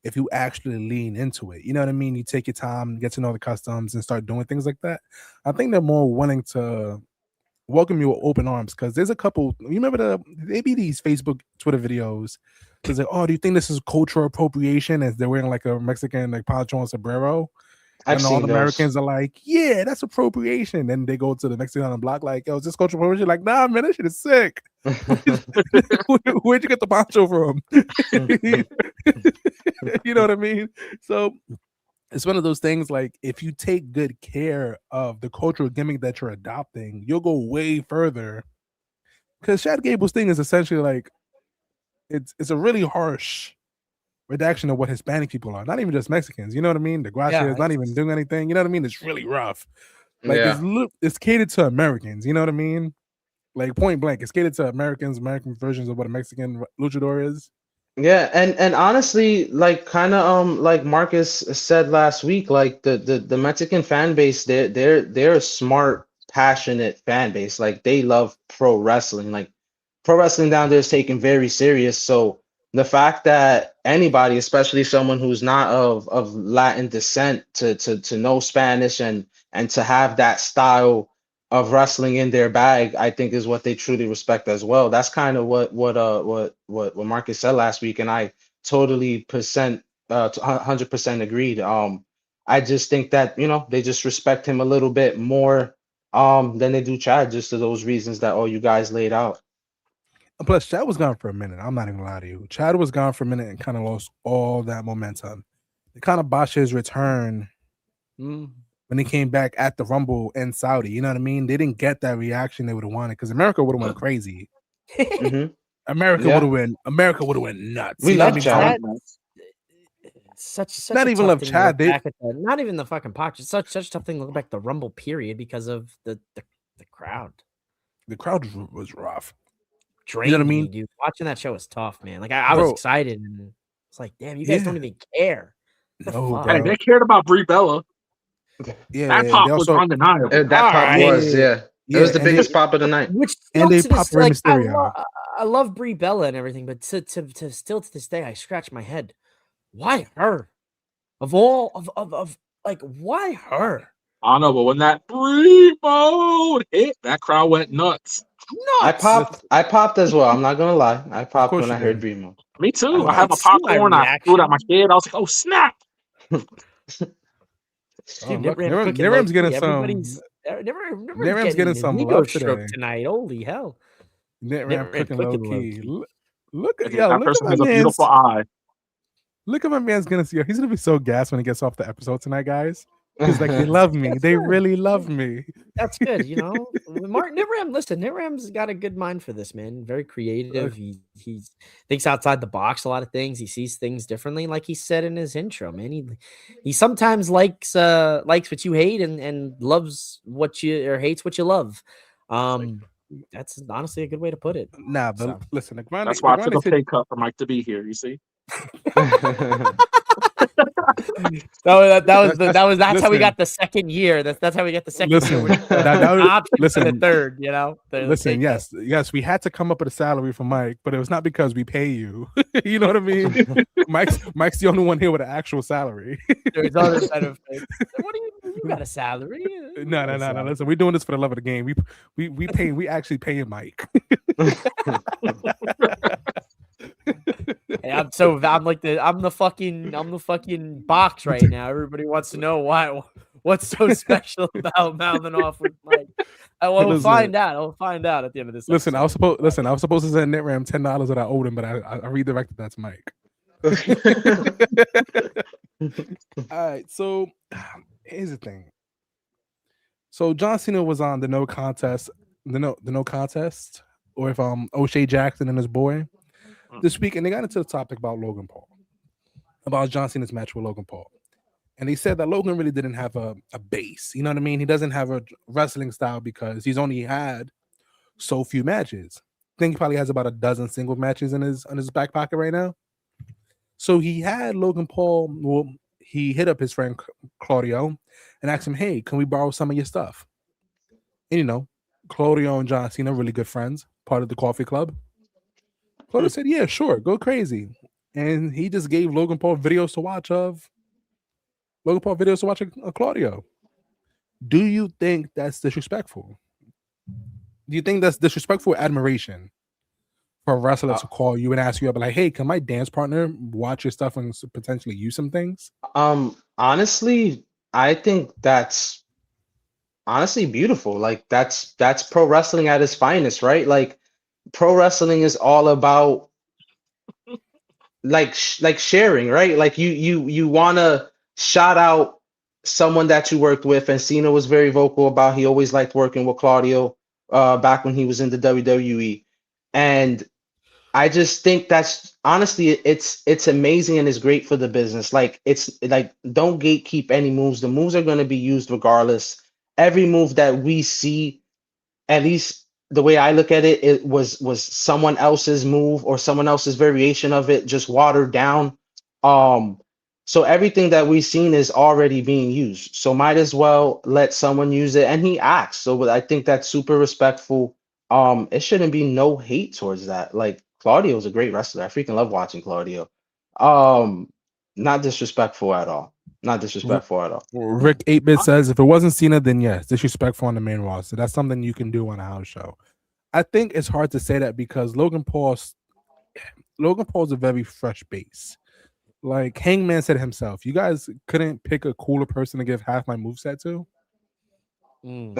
if you actually lean into it. You know what I mean? You take your time, get to know the customs, and start doing things like that. I think they're more willing to welcome you with open arms, because there's a couple. You remember they be these Facebook, Twitter videos. It's like, oh, do you think this is cultural appropriation? As they're wearing like a Mexican poncho and sombrero. And all the Americans are like, yeah, that's appropriation. Then they go to the Mexican on the block, like, yo, is this cultural appropriation? Like, nah, man, that shit is sick. Where'd you get the poncho from? You know what I mean? So it's one of those things, like, if you take good care of the cultural gimmick that you're adopting, you'll go way further. Because Chad Gable's thing is essentially like, it's a really harsh redaction of what Hispanic people are, not even just Mexicans. You know what I mean? The gracia is not even doing anything. You know what I mean? It's really rough. Like, it's catered to Americans. You know what I mean? Like, point blank, it's catered to American versions of what a Mexican luchador is. Yeah, and honestly, like, kind of like Marcus said last week, like the Mexican fan base, they're a smart passionate fan base. Like they love pro wrestling. Like pro wrestling down there is taken very serious. So the fact that anybody, especially someone who's not of Latin descent, to know Spanish and to have that style of wrestling in their bag, I think is what they truly respect as well. That's kind of what Marcus said last week, and I totally 100% agreed. I just think that they just respect him a little bit more than they do Chad, just for those reasons that all you guys laid out. Plus, Chad was gone for a minute. I'm not even gonna lie to you. Chad was gone for a minute and kind of lost all that momentum. They kind of botched his return when he came back at the Rumble in Saudi. You know what I mean? They didn't get that reaction they would have wanted because America would have went crazy. America would have went nuts. We love Chad. Such not even love Chad. Not even the fucking pocket. Such a tough thing to look back at the Rumble period because of the crowd. The crowd was rough. Drained, you know what I mean? Dude, watching that show was tough, man. Like I was excited and it's like, damn, you guys don't even care. No, hey, they cared about Brie Bella. Yeah, that pop was undeniable. That pop was, it was the biggest pop of the night. Which and they popped Rey Mysterio. I love Brie Bella and everything, but to still to this day, I scratch my head. Why her? Of all of like, why her? I don't know, but when that Brie mode hit, that crowd went nuts. I popped as well. I'm not gonna lie. I popped when I heard Brie mode. Me too. I had my popcorn. I threw it at my kid. I was like, "Oh snap!" Niram's getting some. Niram's getting some love today tonight. Holy hell! Niram cooking low key. Look at that person has a beautiful eye. Look at my man's gonna see. He's gonna be so gassed when he gets off the episode tonight, guys. He's like, they love me. They really love me. That's good, Mark Niram, listen, Niram's got a good mind for this, man. Very creative. He thinks outside the box a lot of things. He sees things differently, like he said in his intro, man. He sometimes likes what you hate and loves what you or hates what you love. That's honestly a good way to put it. Nah, but listen, that's why I took a pay cut for Mike to be here. You see. That's how we got the second year. That's how we got the second year. Listen, the third, Listen, yes, we had to come up with a salary for Mike, but it was not because we pay you. You know what I mean? Mike's the only one here with an actual salary. There's other benefits. What do you got a salary? No. Listen, we're doing this for the love of the game. We actually paying Mike. Hey, I'm the fucking box right now. Everybody wants to know what's so special about mouthing off with Mike. I will find out. I'll find out at the end of this. Listen, I was supposed to send Nitram $10 that I owed him, but I redirected that to Mike. All right, so here's the thing. So John Cena was on the no contest, or if O'Shea Jackson and his boy this week, and they got into the topic about Logan Paul, about John Cena's match with Logan Paul. And they said that Logan really didn't have a base. You know what I mean? He doesn't have a wrestling style because he's only had so few matches. I think he probably has about a dozen single matches in his back pocket right now. So he had Logan Paul. Well, he hit up his friend Claudio and asked him, "Hey, can we borrow some of your stuff?" And Claudio and John Cena are really good friends, part of the coffee club. Claudio said, "Yeah, sure, go crazy," and he just gave Logan Paul videos to watch of Claudio. Do you think that's disrespectful? Do you think that's disrespectful admiration for a wrestler to call you and ask you, like, "Hey, can my dance partner watch your stuff and potentially use some things?" Honestly, I think that's beautiful. Like that's pro wrestling at its finest, right? Like pro wrestling is all about like sharing, right? Like you want to shout out someone that you worked with, and Cena was very vocal about he always liked working with Claudio back when he was in the WWE. And I just think that's honestly it's amazing and it's great for the business. Like it's like don't gatekeep any moves. The moves are going to be used regardless. Every move that we see, at least the way I look at it, it was someone else's move or someone else's variation of it, just watered down. So everything that we've seen is already being used. So might as well let someone use it. And he asked. So I think that's super respectful. It shouldn't be no hate towards that. Like Claudio's a great wrestler. I freaking love watching Claudio. Um, not disrespectful at all. Not disrespectful at all. Rick 8-Bit says if it wasn't Cena, then yes, disrespectful on the main roster. That's something you can do on a house show. I think it's hard to say that because Logan Paul's a very fresh base. Like Hangman said himself, you guys couldn't pick a cooler person to give half my moveset to. All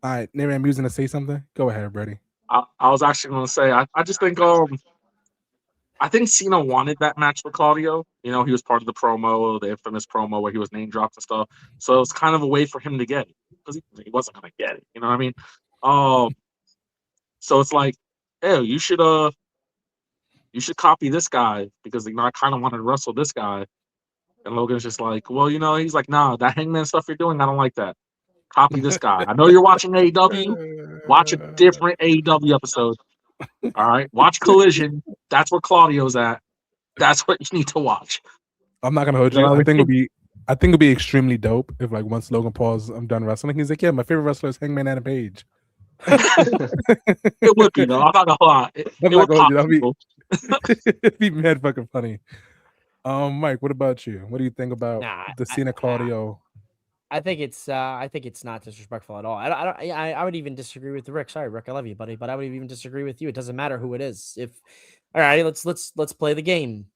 right, maybe I'm using to say something. Go ahead, Brady. I was actually going to say, I just think I think Cena wanted that match with Claudio. You know, he was part of the promo, the infamous promo where he was name dropped and stuff. So it was kind of a way for him to get it because he wasn't going to get it. You know what I mean? So it's like, hey, you should copy this guy because I kind of wanted to wrestle this guy. And Logan's just like, well, he's like, nah, that Hangman stuff you're doing, I don't like that. Copy this guy. I know you're watching AEW. Watch a different AEW episode. All right, watch Collision. That's where Claudio's at. That's what you need to watch. I'm not gonna hold you. I think it'll be extremely dope if like once Logan Paul's done wrestling, he's like, yeah, my favorite wrestler is Hangman Adam Page. It would be though. I'm not gonna lie. It'd be mad fucking funny. Mike, what about you? What do you think about the Cena Claudio? I think it's not disrespectful at all. I would even disagree with Rick. Sorry, Rick, I love you, buddy, but I would even disagree with you. It doesn't matter who it is. All right, let's play the game.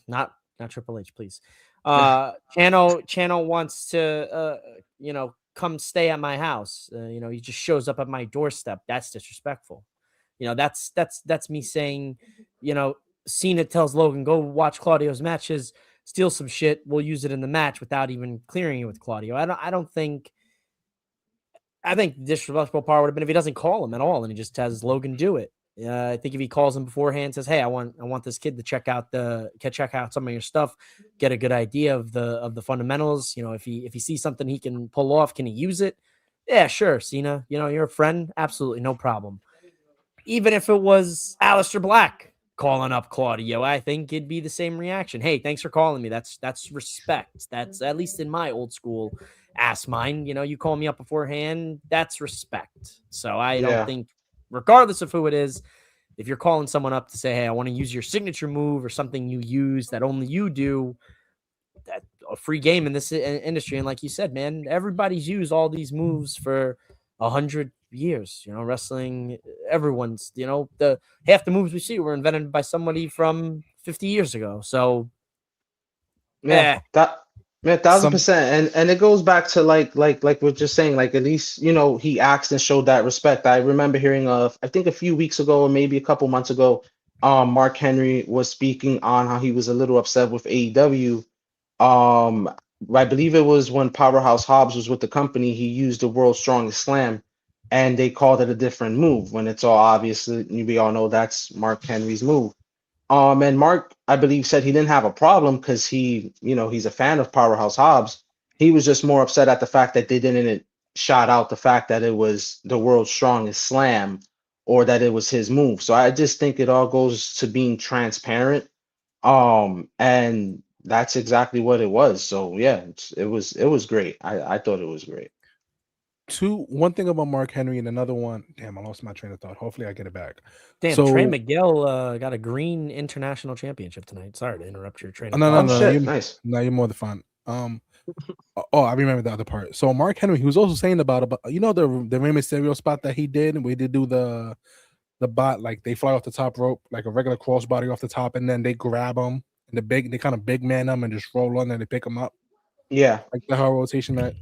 Not Triple H, please. Channel wants to come stay at my house. He just shows up at my doorstep. That's disrespectful. That's me saying, Cena tells Logan, go watch Claudio's matches, steal some shit. We'll use it in the match without even clearing it with Claudio. I think the disrespectful part would have been if he doesn't call him at all and he just has Logan do it. I think if he calls him beforehand, says, hey, I want this kid to check out some of your stuff, get a good idea of the fundamentals. If he sees something he can pull off, can he use it? Yeah, sure, Cena. You're a friend. Absolutely, no problem. Even if it was Aleister Black calling up Claudio, I think it'd be the same reaction. Hey, thanks for calling me. That's respect. That's at least in my old school ass mind. You call me up beforehand. That's respect. So I don't think, regardless of who it is, if you're calling someone up to say, hey, I want to use your signature move or something you use that only you do, that's a free game in this industry. And like you said, man, everybody's used all these moves for 100 years. Wrestling, everyone's, the half the moves we see were invented by somebody from 50 years ago. So that 1,000%. And it goes back to like we're just saying, like, at least, he asked and showed that respect. I remember hearing I think a few weeks ago or maybe a couple months ago, Mark Henry was speaking on how he was a little upset with AEW. I believe it was when Powerhouse Hobbs was with the company, he used the world's strongest slam and they called it a different move when it's all obviously, we all know that's Mark Henry's move. And Mark, I believe, said he didn't have a problem because he's a fan of Powerhouse Hobbs. He was just more upset at the fact that they didn't shout out the fact that it was the world's strongest slam or that it was his move. So I just think it all goes to being transparent. And that's exactly what it was. So yeah, it was great. I thought it was great. One thing about Mark Henry and another one. Damn, I lost my train of thought. Hopefully I get it back. Damn, Trey Miguel got a green international championship tonight. Sorry to interrupt your train of thought. No, nice. No, you're more than fun. I remember the other part. So Mark Henry, he was also saying about the Rey Mysterio spot that he did, and we did do the bot, like they fly off the top rope like a regular crossbody off the top, and then they grab them and they kind of big man them and just roll on and they pick them up. Yeah, like the whole rotation that.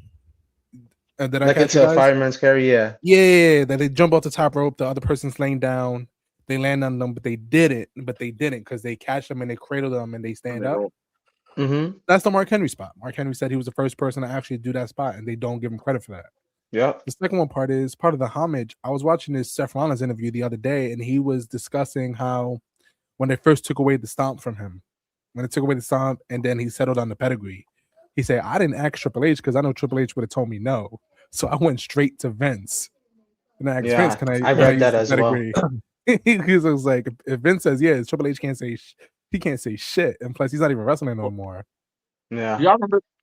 Did like it's a fireman's carry, yeah. Yeah, that they jump off the top rope, the other person's laying down, they land on them, but they didn't because they catch them and they cradle them and they stand up. Mm-hmm. That's the Mark Henry spot. Mark Henry said he was the first person to actually do that spot, and they don't give him credit for that. Yeah. The second one part is part of the homage. I was watching this Seth Rollins interview the other day, and he was discussing how when they first took away the stomp from him, and then he settled on the pedigree, he said, I didn't ask Triple H because I know Triple H would have told me no. So I went straight to Vince. And I asked Vince, I read that as pedigree? Well. He was like, if Vince says yes, Triple H can't say he can't say shit, and plus he's not even wrestling no more. Yeah. Do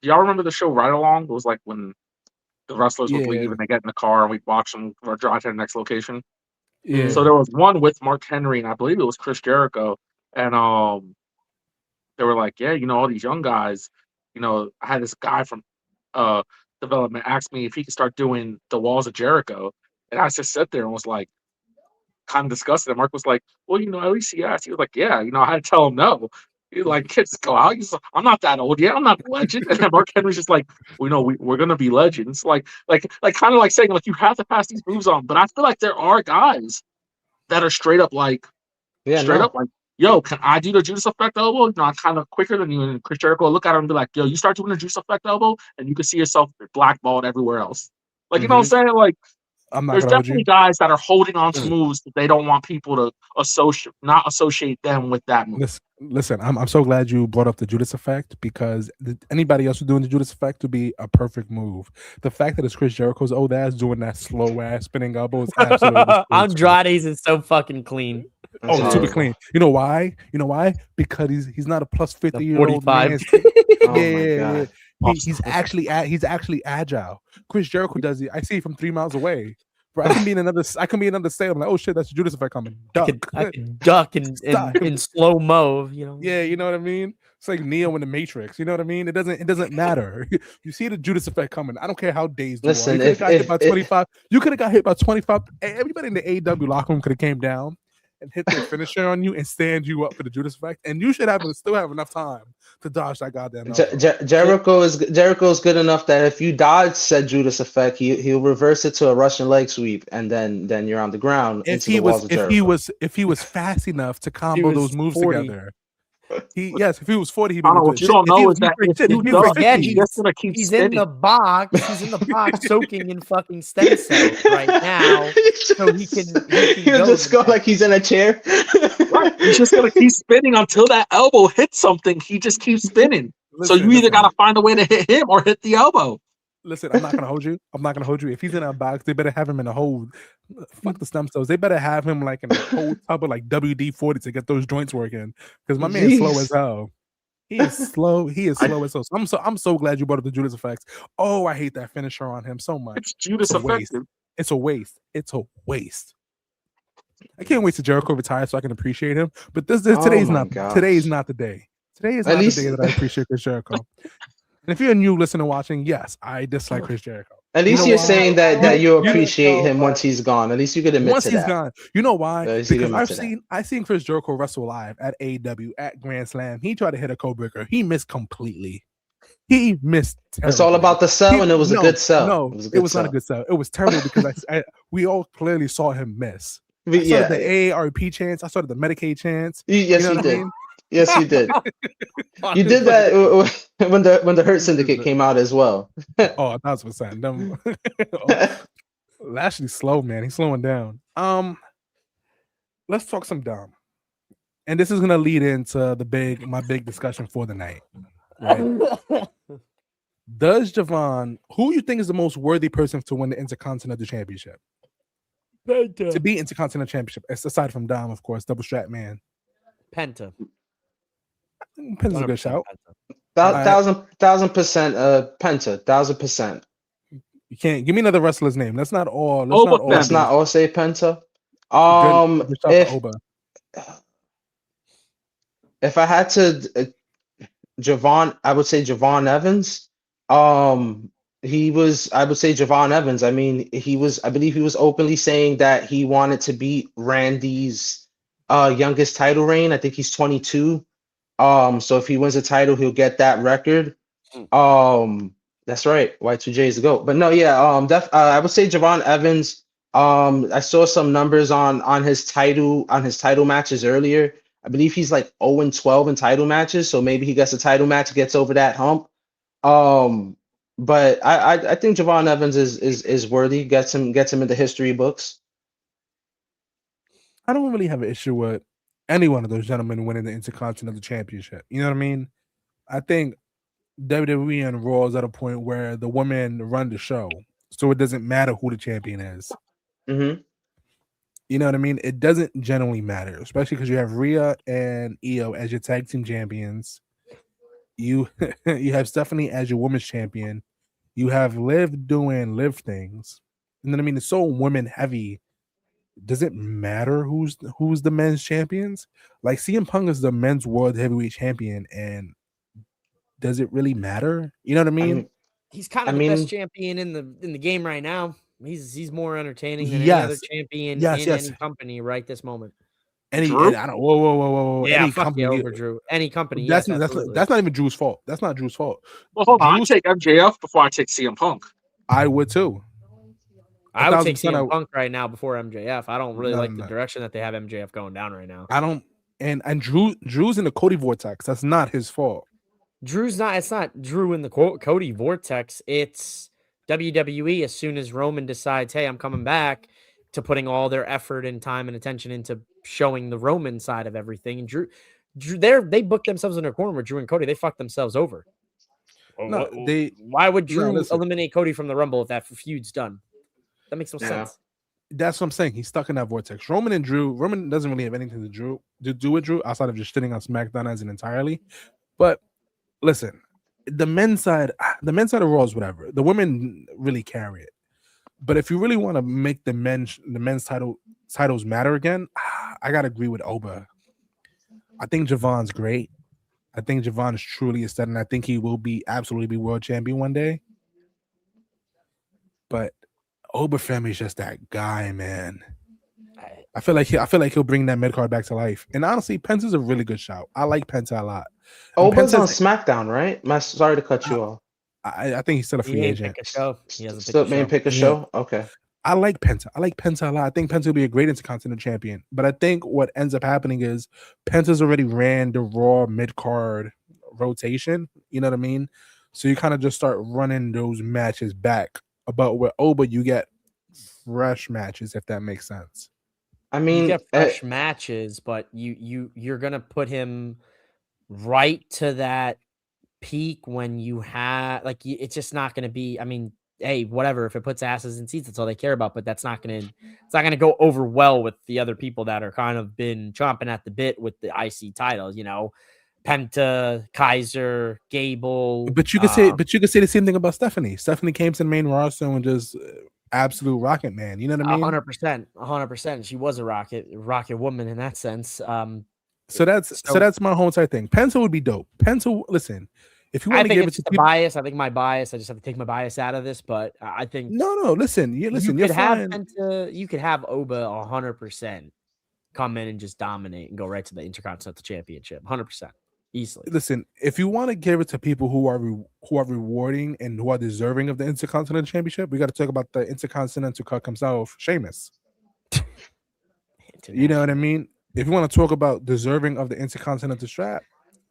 y'all remember the show Ride Along? It was like when the wrestlers would leave Yeah. and they get in the car and we'd watch them or drive to the next location. Yeah. So there was one with Mark Henry and I believe it was Chris Jericho, and they were like, yeah, all these young guys, I had this guy from development asked me if he could start doing the Walls of Jericho, and I just sat there and was like, kind of disgusted. And Mark was like, well, at least he asked. He was like, yeah, I had to tell him no. He's like, kids go out. He's like, I'm not that old yet. I'm not a legend. And then Mark Henry's just like, we're gonna be legends. Like kind of like saying like you have to pass these moves on. But I feel like there are guys that are straight up like, yo, can I do the Judas Effect elbow? I'm kind of quicker than you. And Chris Jericho will look at him and be like, yo, you start doing the Judas Effect elbow, and you can see yourself blackballed everywhere else. Like, you know what I'm saying? Like, I'm not there's gonna hold definitely you. guys that are holding on to moves that they don't want people to associate them with that move. Listen, I'm so glad you brought up the Judas Effect, because anybody else who's doing the Judas Effect would be a perfect move. The fact that it's Chris Jericho's old ass doing that slow ass spinning elbow is absolutely Andrade's is so fucking clean. it's super clean. You know why? Because he's not a plus 50-year-old 45. man. He's actually agile. Chris Jericho does it. I see it from 3 miles away. Bro, I can be in another state. I'm like, oh shit, that's the Judas Effect coming. Duck. I could duck in slow mo. Yeah, you know what I mean. It's like Neo in the Matrix. You know what I mean. It doesn't matter. You see the Judas Effect coming. I don't care how dazed you are. Listen, You could have got hit by 25. You could have got hit by 25. Everybody in the AEW locker room could have came down and hit their finisher on you and stand you up for the Judas Effect, and you should still have enough time to dodge that goddamn. Jericho is good enough that if you dodge said Judas Effect, he'll reverse it to a Russian leg sweep, and then you're on the ground. If he was fast enough to combo those moves 40. together. If he was 40, he'd be I don't know what you don't know is that he's in the box. He's in the box soaking in fucking stem cells right now. So he can He'll just go like he's in a chair. Right. He's just gonna keep spinning until that elbow hits something. He just keeps spinning. So you either gotta find a way to hit him or hit the elbow. Listen, I'm not gonna hold you. If he's in a box, they better have him in a hold. Fuck the stem cells. They better have him like in a whole tub of like WD-40 to get those joints working. Because my man's slow as hell. He is slow. He is slow as hell. So I'm so glad you brought up the Judas Effects. Oh, I hate that finisher on him so much. It's Judas Effect. It's a waste. I can't wait till Jericho retires so I can appreciate him. But today's not the day. Today is not the day that I appreciate Chris Jericho. And if you're a new listener watching, yes, I dislike Chris Jericho. At least you're saying that you appreciate him once he's gone. At least you could admit once to he's that. gone. You know why? Because I've seen Chris Jericho wrestle live at AEW at Grand Slam. He tried to hit a code breaker. He missed completely. He missed terribly. It's all about the sell, and it was a good sell. No, it was not a good sell. It was terrible because we all clearly saw him miss. I saw the AARP chants. I saw the Medicaid chants. Yes, you did. Yes, you did. You did that when the Hurt Syndicate came out as well. 1,000%. Lashley's slow, man. He's slowing down. Let's talk some dumb. And this is gonna lead into my big discussion for the night. Right? Does Jevon, who you think is the most worthy person to win the Intercontinental Championship? Penta. To be Intercontinental Championship, aside from Dom, of course, double strap man. Penta. Penta's a good shout. 1,000%, Penta, 1,000%. You can't give me another wrestler's name. Let's not all say Penta. If I had to, Jevon, I would say Jevon Evans. I would say Jevon Evans. I mean, I believe he was openly saying that he wanted to beat Randy's youngest title reign. I think he's 22. So if he wins the title, he'll get that record. That's right. Y2J's the GOAT. But no, yeah. I would say Jevon Evans. I saw some numbers on his title matches earlier. I believe he's like 0-12 in title matches. So maybe he gets a title match, gets over that hump. But I think Jevon Evans is worthy. Gets him in the history books. I don't really have an issue with any one of those gentlemen winning the Intercontinental Championship. You know what I mean? I think WWE and Raw is at a point where the women run the show, so it doesn't matter who the champion is. Mm-hmm. You know what I mean? It doesn't generally matter, especially because you have Rhea and Io as your tag team champions. You you have Stephanie as your women's champion. You have Liv doing Liv things. You know what I mean? It's so women heavy. Does it matter who's the men's champions? Like CM Punk is the men's world heavyweight champion, and does it really matter? You know what I mean? He's kind of the best champion in the game right now. He's more entertaining than any other champion in any company right this moment. Drew? I don't. Whoa! Yeah, any fuck company over Drew. Any company. That's not even Drew's fault. That's not Drew's fault. Well, hold on. I take MJF before I take CM Punk. I would too. I would take CM Punk right now before MJF. I don't really like the direction that they have MJF going down right now. I don't. And Drew's in the Cody vortex. That's not his fault. Drew's not. It's not Drew in the Cody vortex. It's WWE. As soon as Roman decides, hey, I'm coming back, to putting all their effort and time and attention into showing the Roman side of everything. And Drew, they booked themselves in a corner with Drew and Cody. They fucked themselves over. No, why would Drew eliminate Cody from the Rumble if that feud's done? That makes no sense. That's what I'm saying. He's stuck in that vortex. Roman doesn't really have anything to do with Drew outside of just shitting on SmackDown as an entirely. But listen, the men's side of Raw is whatever. The women really carry it. But if you really want to make the men's titles matter again, I gotta agree with Oba. I think Jevon's great. I think Jevon is truly a stud, and I think he will absolutely be world champion one day. But Oba family is just that guy, man. I feel like he'll bring that mid card back to life. And honestly, Penta's a really good shout. I like Penta a lot. Oba's on SmackDown, right? Sorry to cut you off. I think he's still a free agent. He hasn't pick a show. Okay. I like Penta. I like Penta a lot. I think Penta will be a great Intercontinental champion. But I think what ends up happening is Penta's already ran the Raw mid-card rotation. You know what I mean? So you kind of just start running those matches back. But with Oba, you get fresh matches, if that makes sense. I mean, you get fresh matches, but you're gonna put him right to that peak when you have it's just not going to be. I mean, hey, whatever, if it puts asses in seats, that's all they care about, but it's not going to go over well with the other people that are kind of been chomping at the bit with the IC titles, Penta, Kaiser, Gable. But you could say the same thing about Stephanie. Stephanie came to the main roster and just absolute rocket man. You know what I mean? 100%. She was a rocket woman in that sense. So that's my whole entire thing. Penta would be dope. Penta, listen, if you want to give it to people, bias, I think my bias. I just have to take my bias out of this, but I think listen. You could have Penta, you could have Oba 100% come in and just dominate and go right to the Intercontinental Championship, 100% easily. Listen, if you want to give it to people who are rewarding and who are deserving of the Intercontinental Championship, we got to talk about the Intercontinental Cup himself, Sheamus. You know what I mean? If you want to talk about deserving of the Intercontinental strap,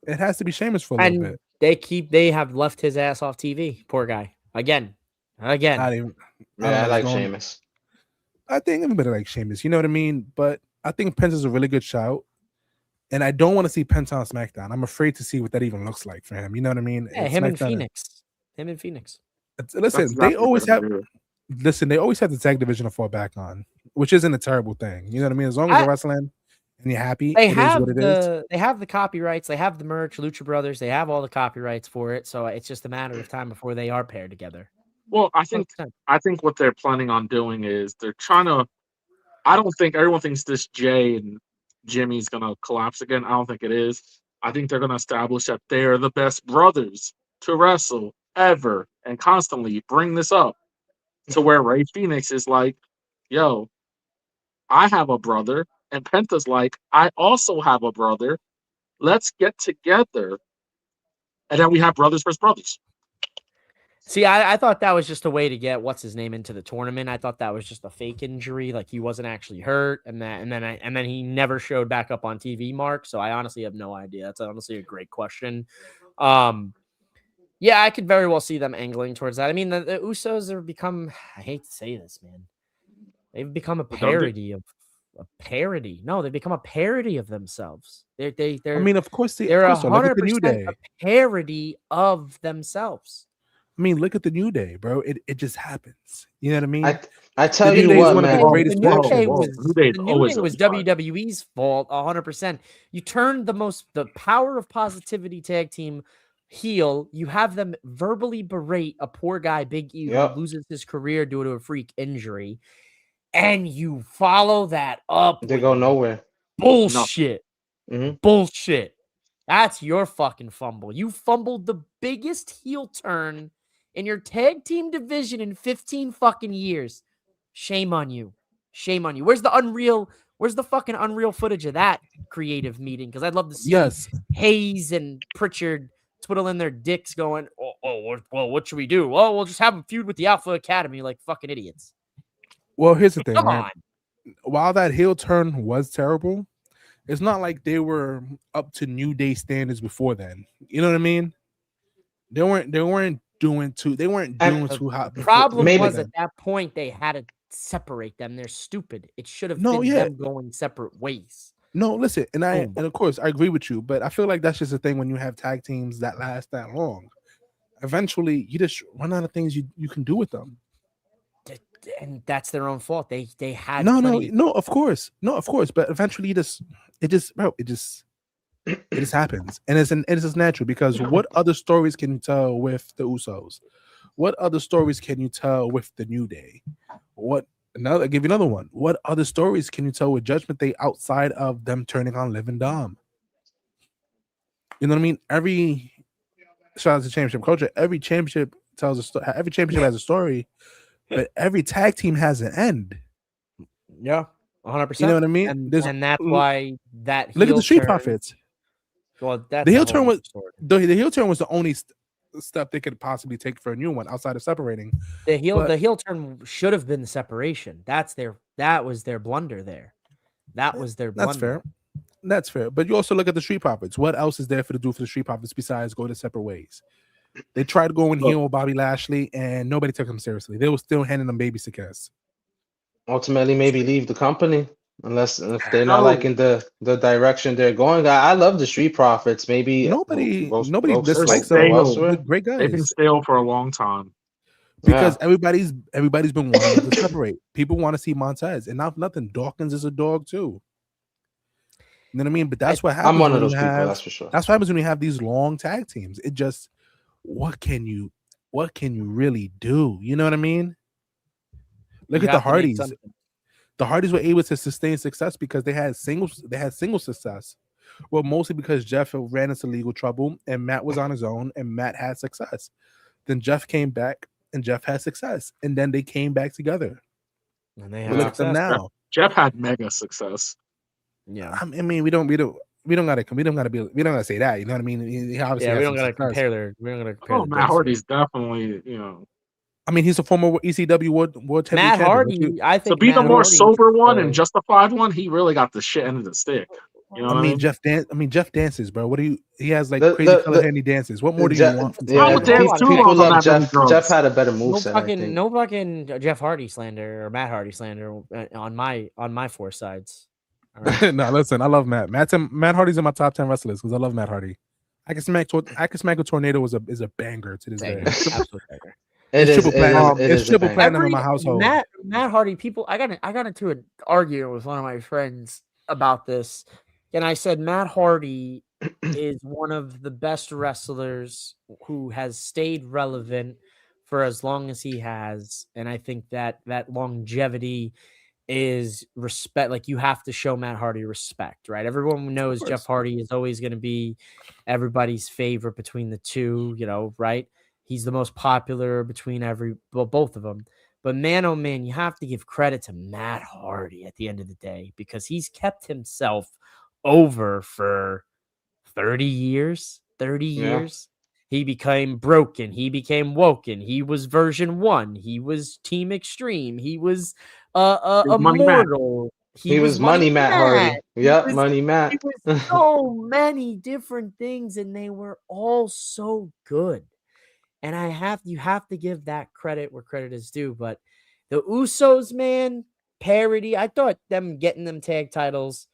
it has to be Sheamus for a little bit. They have left his ass off TV. Poor guy. Again. I like Sheamus. I think everybody likes Sheamus. You know what I mean? But I think Penta's a really good shout. And I don't want to see Penta on SmackDown. I'm afraid to see what that even looks like for him. You know what I mean? Yeah, him and Phoenix. Listen, they always have the tag division to fall back on, which isn't a terrible thing. You know what I mean? As long as they're wrestling and you're happy, they have the copyrights, they have the merch, Lucha Brothers, they have all the copyrights for it. So it's just a matter of time before they are paired together. Well, I think what they're planning on doing is they're trying to. I don't think everyone thinks this Jay and Jimmy's gonna collapse again. I don't think it is. I think they're gonna establish that they're the best brothers to wrestle ever, and constantly bring this up to where Rey Fenix is like, "Yo, I have a brother," and Penta's like, "I also have a brother. Let's get together," and then we have brothers versus brothers. See, I thought that was just a way to get what's his name into the tournament. I thought that was just a fake injury, like he wasn't actually hurt, and then he never showed back up on TV. Mark, so I honestly have no idea. That's honestly a great question. Yeah, I could very well see them angling towards that. I mean, the Usos have become. I hate to say this, man. They've become a parody of a parody. No, they've become a parody of themselves. They're. I mean, of course they're 100% a parody of themselves. I mean, look at the New Day, bro. It just happens. You know what I mean? I tell The New you Day is what, one of the man. greatest Whoa, factions. whoa. New Day is The New always Day was gonna be fire. WWE's fault, 100%. You turned the power of positivity tag team heel. You have them verbally berate a poor guy, Big E, Yep. who loses his career due to a freak injury, and you follow that up They with go nowhere. bullshit. Mhm. Bullshit. That's your fucking fumble. You fumbled the biggest heel turn in your tag team division in 15 fucking years. Shame on you. Shame on you. Where's the fucking unreal footage of that creative meeting? Because I'd love to see Yes. Hayes and Pritchard twiddling their dicks going, well, what should we do? Well, we'll just have them feud with the Alpha Academy like fucking idiots. Well, here's the thing, Come right? on. While that heel turn was terrible, it's not like they were up to New Day standards before then. You know what I mean? They weren't doing too hot. The problem Maybe was then. at that point they had to separate them. They're stupid. It should have No, been yeah. them going separate ways. No, listen, and Boom. of course I agree with you, but I feel like that's just a thing when you have tag teams that last that long. Eventually, you just run out of things you can do with them. And that's their own fault. They had No, plenty- of course, but eventually, it just happens, and it's just natural because what other stories can you tell with the Usos? What other stories can you tell with the New Day? I'll give you another one. What other stories can you tell with Judgment Day outside of them turning on Liv and Dom? You know what I mean? Every shout out to championship culture. Every championship tells a story. Every championship has a story, but every tag team has an end. Yeah, 100%. You know what I mean? And that's why that Look at heel the Street turn- Profits. Well, that's The a heel whole turn was other story. the heel turn was the only step they could possibly take for a new one outside of separating. The heel but- turn should have been the separation. That was their blunder there. That was their blunder. That's fair. That's fair. But you also look at the Street Profits. What else is there to do for the Street Profits besides go to separate ways? They tried going heel with Bobby Lashley, and nobody took them seriously. They were still handing them baby success. Ultimately, maybe leave the company if they're not liking the direction they're going. I love the Street Profits. Maybe Nobody go dislikes stale. them. elsewhere. They're great They've been guys stale for a long time. because Yeah. everybody's been wanting them to separate. People want to see Montez, and not nothing. Dawkins is a dog too. You know what I mean? But that's what happens. I'm one of when those you people, have- that's for sure. That's what happens when you have these long tag teams. It just what can you really do? You know what I mean? Look You at the have to make Hardys. something. The Hardys were able to sustain success because they had single success. Well, mostly because Jeff ran into legal trouble and Matt was on his own and Matt had success. Then Jeff came back and Jeff had success. And then they came back together. And they But look at them success. now. Jeff had mega success. Yeah. I mean, we don't gotta say that. You know what I mean? He obviously Yeah, had we some don't gotta success. compare Oh, the Matt dates. Hardy's definitely, I mean, he's a former ECW world heavyweight Matt champion. Hardy, I to think be the Matt more Hardy, sober one and uh, justified one, he really got the shit end of the stick. You know I what mean, Jeff dances, bro. What do you? He has like The- crazy the- color the- hand he dances. What more do Je- you want from yeah, I would somebody? dance too people long on love that many Jeff. drugs. Jeff had a better no moveset, I think. fucking Jeff Hardy slander or Matt Hardy slander on my four sides. All right. No, listen, I love Matt. Matt Hardy's in my top 10 wrestlers because I love Matt Hardy. I can smack a tornado is a banger to this day. Banger. Absolute banger. It's triple platinum. it It's is a triple banger. platinum in my household. Matt Hardy people. I got into an argument with one of my friends about this, and I said Matt Hardy is one of the best wrestlers who has stayed relevant for as long as he has, and I think that longevity is respect. Like, you have to show Matt Hardy respect, right? Everyone knows course. Jeff Hardy is always going to be everybody's favorite between the two, right? He's the most popular between both of them. But man, oh man, you have to give credit to Matt Hardy at the end of the day because he's kept himself over for 30 years. 30 Yeah. years. He became broken. He became woken. He was version 1. He was Team Extreme. He was Money Matt. immortal. He was Money Matt Hardy. Yep, was- Money Matt. It was so many different things, and they were all so good. And you have to give that credit where credit is due. But the Usos, man, parody. I thought them getting them tag titles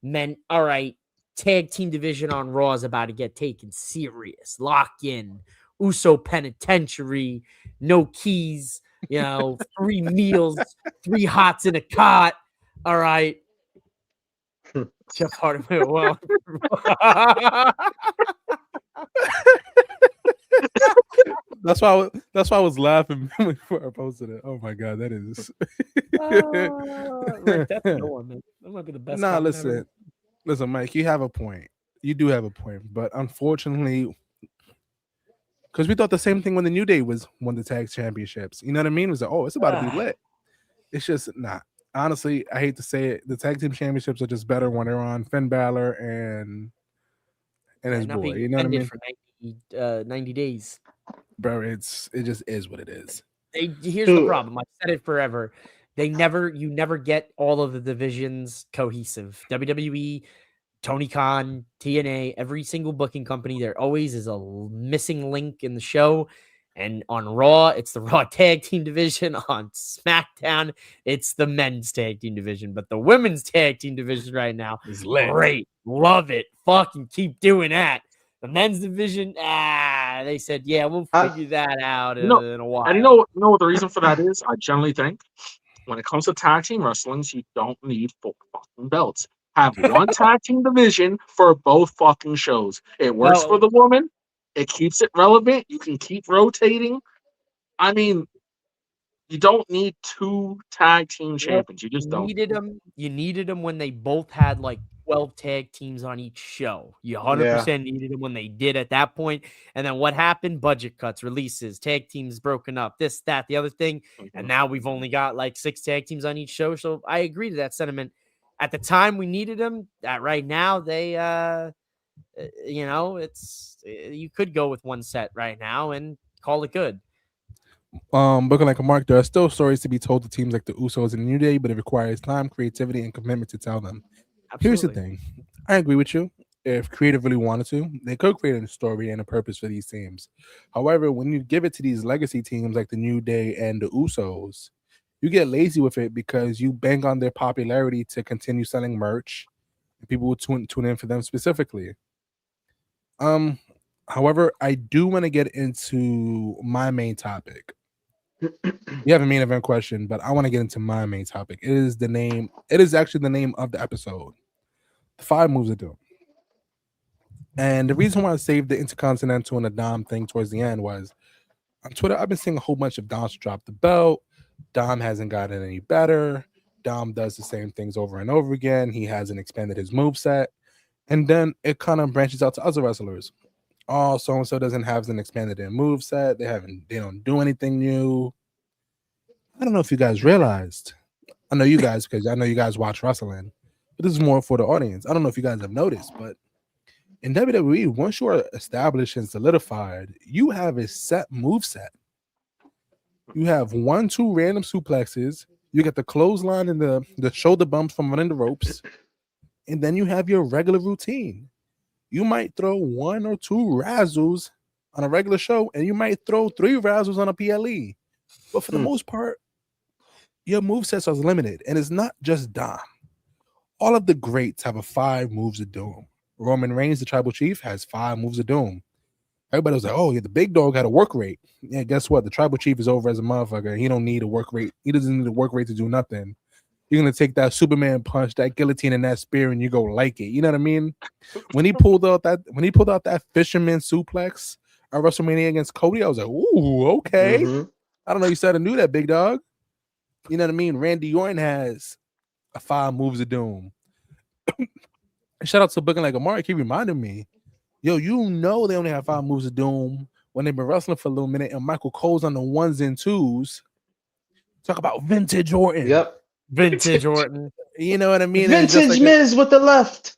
meant, all right, tag team division on Raw is about to get taken serious. Lock in. Uso Penitentiary. No keys. 3 meals, 3 hots in a cot. All right. Jeff Hardy. Well, that's why I was laughing before I posted it. Oh my god, that is. Rick, that's no one, man. That might be the best. Nah, comment ever. listen, Mike, you have a point. You do have a point, but unfortunately, because we thought the same thing when the New Day won the tag championships. You know what I mean? It was like, oh, it's about to be lit. It's just not. Honestly, I hate to say it. The tag team championships are just better when they're on Finn Balor and his not boy. being You know what I mean? For 90 days. Bro, it just is what it is. Here's the problem. I've said it forever. You never get all of the divisions cohesive. WWE, Tony Khan, TNA, every single booking company, there always is a missing link in the show. And on Raw, it's the Raw tag team division. On SmackDown, it's the men's tag team division. But the women's tag team division right now is great. Love it. Fucking keep doing that. The men's division, they said, yeah, we'll figure that out in a while. And you know what the reason for that is? I generally think when it comes to tag team wrestling, you don't need 4 fucking belts. Have one tag team division for both fucking shows. It works for the woman. It keeps it relevant. You can keep rotating. I mean, you don't need 2 tag team champions. You just don't. You needed them when they both had like 12 tag teams on each show. You 100% needed them when they did at that point. And then what happened? Budget cuts, releases, tag teams broken up, this, that, the other thing. And now we've only got like 6 tag teams on each show. So I agree to that sentiment. At the time we needed them. Right now they, you could go with 1 set right now and call it good. Looking like a mark, there are still stories to be told to teams like the Usos and New Day, but it requires time, creativity, and commitment to tell them. Absolutely. Here's the thing. I agree with you. If creative really wanted to, they could create a story and a purpose for these teams. However, when you give it to these legacy teams like the New Day and the Usos, you get lazy with it because you bank on their popularity to continue selling merch. And people will tune in for them specifically. However, I do want to get into my main topic. We have a main event question, but I want to get into my main topic. It is actually the name of the episode. The 5 moves of doom. And the reason why I saved the Intercontinental and the Dom thing towards the end was on Twitter, I've been seeing a whole bunch of Doms drop the belt. Dom hasn't gotten any better. Dom does the same things over and over again. He hasn't expanded his moveset. And then it kind of branches out to other wrestlers. Oh, so-and-so hasn't expanded their moveset. They don't do anything new. I don't know if you guys realized. I know you guys, because I know you guys watch wrestling. But this is more for the audience. I don't know if you guys have noticed, but in WWE, once you are established and solidified, you have a set moveset. You have 1-2 random suplexes. You get the clothesline and the shoulder bumps from running the ropes. And then you have your regular routine. You might throw 1 or 2 razzles on a regular show, and you might throw 3 razzles on a PLE. But for the most part, your movesets are limited. And it's not just Dom. All of the greats have a 5 moves of doom. Roman Reigns, the tribal chief, has 5 moves of doom. Everybody was like, oh, yeah, the big dog had a work rate. Yeah, guess what? The tribal chief is over as a motherfucker. He don't need a work rate. He doesn't need a work rate to do nothing. You're going to take that Superman punch, that guillotine, and that spear, and you go like it. You know what I mean? When he pulled out that fisherman suplex at WrestleMania against Cody, I was like, ooh, okay. Mm-hmm. I don't know. You said I knew that, big dog. You know what I mean? Randy Orton has a 5 moves of doom. Shout out to Booking Like a Mark. He reminded me, yo, you know they only have 5 moves of doom when they've been wrestling for a little minute, and Michael Cole's on the 1s and 2s. Talk about vintage Orton. Yep. Vintage Orton. You know what I mean? Vintage Miz with the left.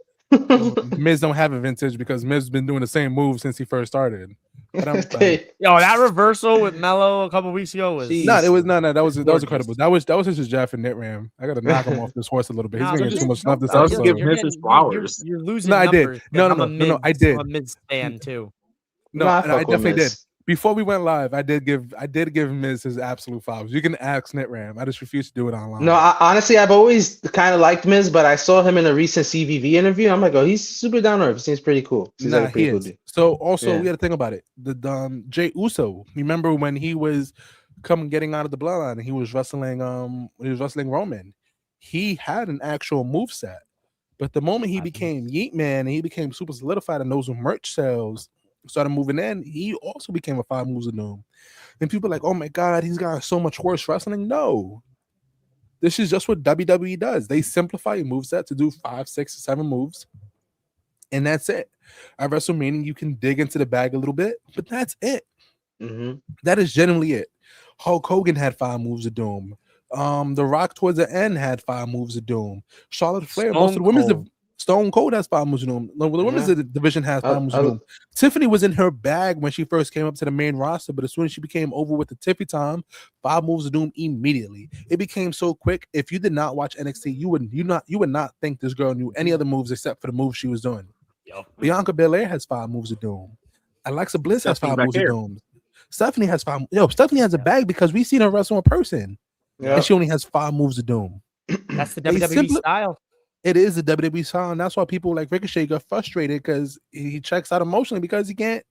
Miz don't have a vintage because Miz has been doing the same move since he first started. Yo, that reversal with Mello a couple weeks ago was that was incredible. That was just Jeff and Nitram. I gotta knock him off this horse a little bit. He's gonna get too much stuff this episode. Give Miz his flowers. You're losing. No, I did. No, I did. I'm a Miz fan too. No, I definitely did. Before we went live, I did give Miz his absolute flowers. You can ask Nitram. I just refuse to do it online. No, honestly, I've always kind of liked Miz, but I saw him in a recent CVV interview. I'm like, oh, he's super down to earth. Seems pretty cool. He is. So also, we got to think about it. The Jey Uso. Remember when he was getting out of the bloodline, and he was wrestling Roman. He had an actual moveset. But the moment he became Yeet Man and he became super solidified and those merch sales started moving in, he also became a 5 moves of doom. And people are like, oh my God, he's got so much worse wrestling. No. This is just what WWE does. They simplify your moveset to do 5, 6, 7 moves. And that's it. At WrestleMania, you can dig into the bag a little bit, but that's it. Mm-hmm. That is generally it. Hulk Hogan had 5 moves of doom. The Rock towards the end had 5 moves of doom. Charlotte Flair, most of the women's Stone Cold has 5 moves of doom. The women's division has 5 moves of doom. Tiffany was in her bag when she first came up to the main roster, but as soon as she became over with the Tiffy time, 5 moves of doom immediately. It became so quick. If you did not watch NXT, you would not think this girl knew any other moves except for the moves she was doing. Yep. Bianca Belair has 5 moves of doom. Alexa Bliss has 5 moves of doom. Stephanie has 5. Stephanie has a bag because we've seen her wrestle in person. Yep. And she only has 5 moves of doom. That's the WWE style. It is the WWE style, and that's why people like Ricochet got frustrated because he checks out emotionally because he can't.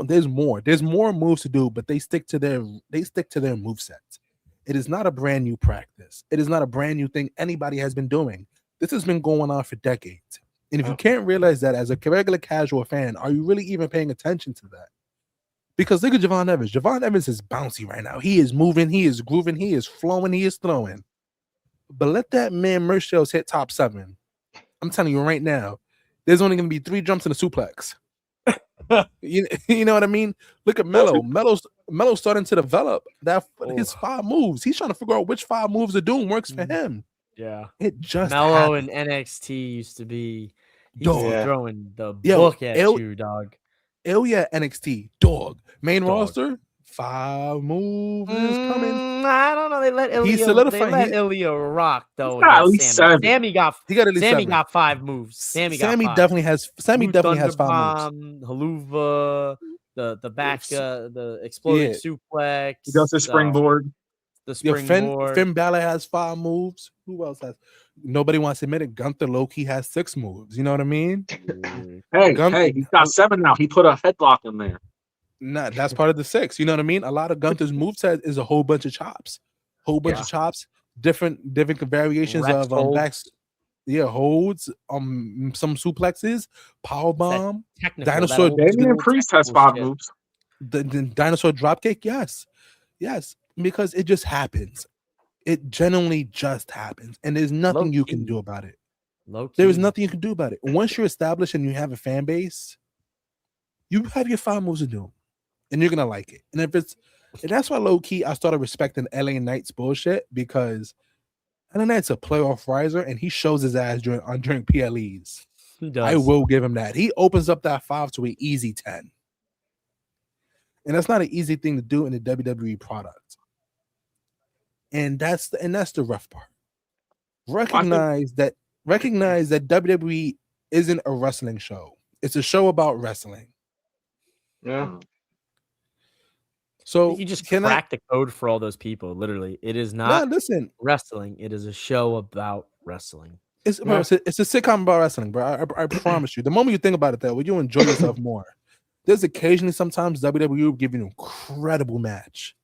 There's more. There's more moves to do, but they stick to their movesets. It is not a brand new practice. It is not a brand new thing anybody has been doing. This has been going on for decades. And if you can't realize that as a regular casual fan, are you really even paying attention to that? Because look at Jevon Evans. Jevon Evans is bouncy right now. He is moving, he is grooving, he is flowing, he is throwing. But let that man merch sales hit top 7. I'm telling you right now, there's only going to be 3 jumps in a suplex. you know what I mean? Look at Melo. Melo's starting to develop his 5 moves. He's trying to figure out which 5 moves of doom works for him. Yeah. It just Melo in NXT used to be throwing the book at you, dog. Ilya NXT, dog. Main roster, 5 moves is coming. I don't know. They let Ilya rock though. At least Sammy. 7. Sammy got at least 7. Got 5 moves. Sammy definitely has 5 moves. Haluva, the back, the exploding suplex. He does the springboard. The springboard. Finn Balor has 5 moves. Who else has? Nobody wants to admit it. Gunther Loki has 6 moves. You know what I mean? Hey, he's got 7 now. He put a headlock in there. Nah, that's part of the 6. You know what I mean? A lot of Gunther's moveset is a whole bunch of chops. Of chops, different variations of backs. Yeah, holds, some suplexes, power bomb, dinosaur. Damian Priest has 5 moves. The dinosaur dropkick, yes, because it just happens. It genuinely just happens, and there's nothing you can do about it. There is nothing you can do about it. Once you're established and you have a fan base, you have your 5 moves to do, and you're gonna like it. And that's why low key I started respecting LA Knight's bullshit, because LA Knight's a playoff riser and he shows his ass during PLEs. He does. I will give him that. He opens up that 5 to an easy 10. And that's not an easy thing to do in the WWE product. And that's the rough part. Recognize that WWE isn't a wrestling show. It's a show about wrestling. Yeah. So you just crack the code for all those people. Literally, it is not wrestling. It is a show about wrestling. It's a sitcom about wrestling, bro. I promise you. The moment you think about it, that way, you enjoy yourself more. There's occasionally sometimes WWE will give you an incredible match,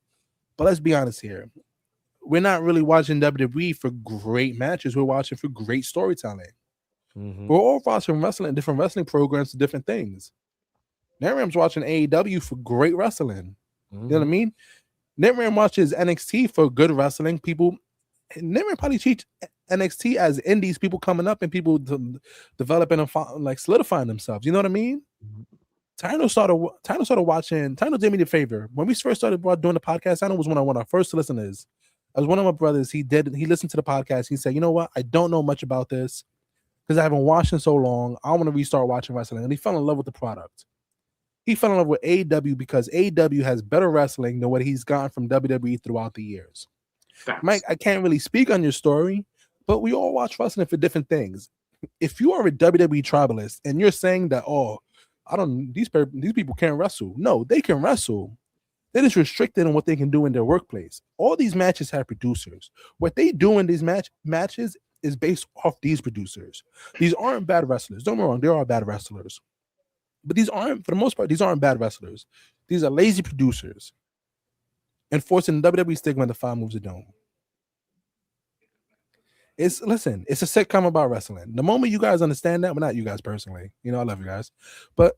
but let's be honest here. We're not really watching WWE for great matches. We're watching for great storytelling. Mm-hmm. We're all watching wrestling, different wrestling programs, different things. Netram's watching AEW for great wrestling. Mm-hmm. You know what I mean? Netram watches NXT for good wrestling. Netram probably teach NXT as indies, people coming up and people developing and like solidifying themselves. You know what I mean? Mm-hmm. Tino did me the favor. When we first started doing the podcast, Tino was one of our first listeners. As one of my brothers, he listened to the podcast. He said, you know what? I don't know much about this because I haven't watched in so long. I want to restart watching wrestling. And he fell in love with the product. He fell in love with AEW because AEW has better wrestling than what he's gotten from WWE throughout the years. Thanks. Mike, I can't really speak on your story, but we all watch wrestling for different things. If you are a WWE tribalist and you're saying that, these people can't wrestle. No, they can wrestle. They're just restricted on what they can do in their workplace. All these matches have producers. What they do in these matches is based off these producers. These aren't bad wrestlers. Don't get me wrong, there are bad wrestlers. But for the most part, these aren't bad wrestlers. These are lazy producers. enforcing the WWE stigma of the 5 moves of doom. It's a sitcom about wrestling. The moment you guys understand that, well, not you guys personally, I love you guys, but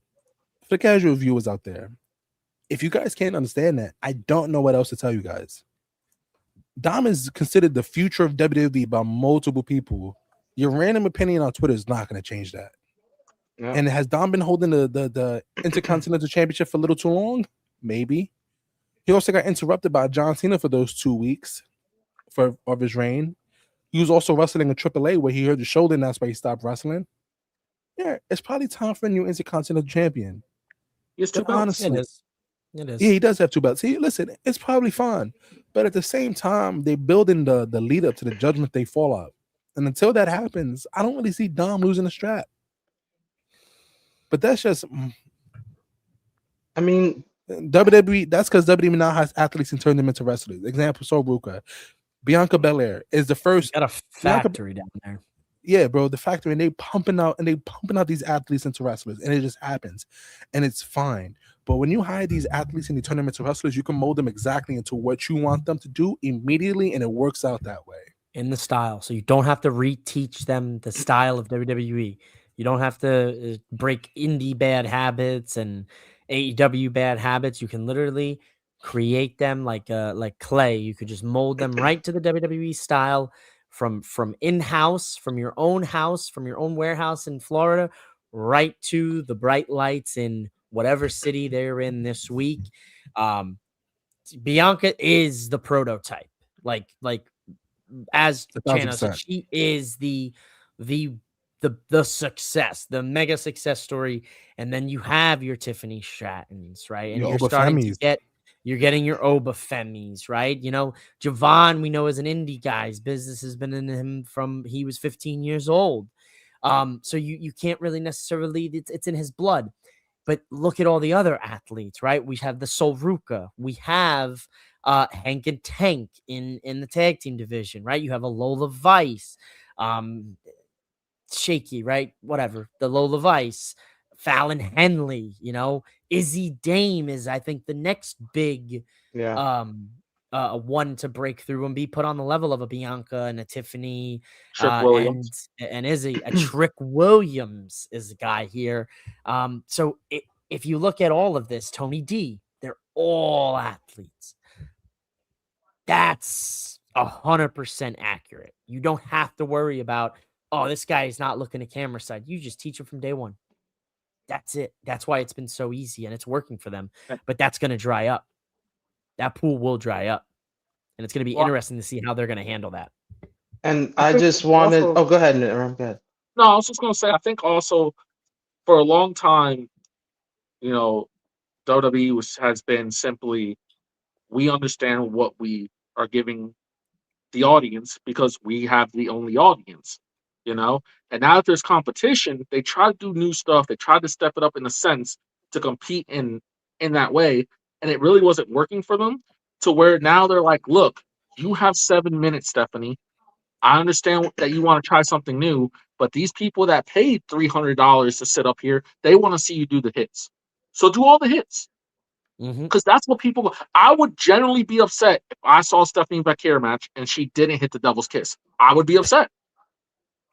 for the casual viewers out there, if you guys can't understand that, I don't know what else to tell you guys. Dom is considered the future of WWE by multiple people. Your random opinion on Twitter is not going to change that. Yeah. And has Dom been holding the Intercontinental Championship for a little too long? Maybe. He also got interrupted by John Cena for those 2 weeks of his reign. He was also wrestling in AAA where he hurt his shoulder, and that's why he stopped wrestling. Yeah, it's probably time for a new Intercontinental Champion. He has 2 belts. Honestly, it is. Yeah, he does have 2 belts. See, listen, it's probably fine. But at the same time, they're building the lead up to the Judgment Day fallout. And until that happens, I don't really see Dom losing the strap. But that's just... I mean... WWE, that's because WWE now has athletes and turned them into wrestlers. Example, Ruka. Bianca Belair is the first... Got a factory down there. Yeah, bro, the factory, and they pumping out these athletes into wrestlers, and it just happens, and it's fine. But when you hire these athletes and you turn them into wrestlers, you can mold them exactly into what you want them to do immediately, and it works out that way. In the style, so you don't have to reteach them the style of WWE. You don't have to break indie bad habits and AEW bad habits. You can literally create them like clay. You could just mold them right to the WWE style. From in-house, from your own house, from your own warehouse in Florida, right to the bright lights in whatever city they're in this week. Bianca is the prototype. Like as Chano said, she is the success, the mega success story. And then you have your Tiffany Strattons, right? And you're starting to get... You're getting your Obafemis, right? Jevon, we know, is an indie guy. His business has been in him from he was 15 years old. So you can't really necessarily, it's in his blood. But look at all the other athletes, right? We have the Ruka. We have Hank and Tank in the tag team division, right? You have a Lola Vice, Shaky, right? Whatever. The Lola Vice. Fallon Henley, Izzy Dame is, I think, the next big one to break through and be put on the level of a Bianca and a Tiffany and Izzy. A Trick Williams is the guy here. So if you look at all of this, Tony D, they're all athletes. That's 100% accurate. You don't have to worry about, this guy is not looking at camera side. You just teach him from day one. That's it. That's why it's been so easy and it's working for them. But that's going to dry up. That pool will dry up. And it's going to be interesting to see how they're going to handle that. And I just wanted... go ahead, Aaron. Go ahead. No, I was just going to say, I think also for a long time, WWE has been simply, we understand what we are giving the audience because we have the only audience. And now that there's competition, they try to do new stuff. They try to step it up in a sense to compete in that way. And it really wasn't working for them to where now they're like, look, you have 7 minutes, Stephanie. I understand that you want to try something new, but these people that paid $300 to sit up here, they want to see you do the hits. So do all the hits. Because that's what people... I would generally be upset if I saw Stephanie Becker match and she didn't hit the Devil's Kiss. I would be upset.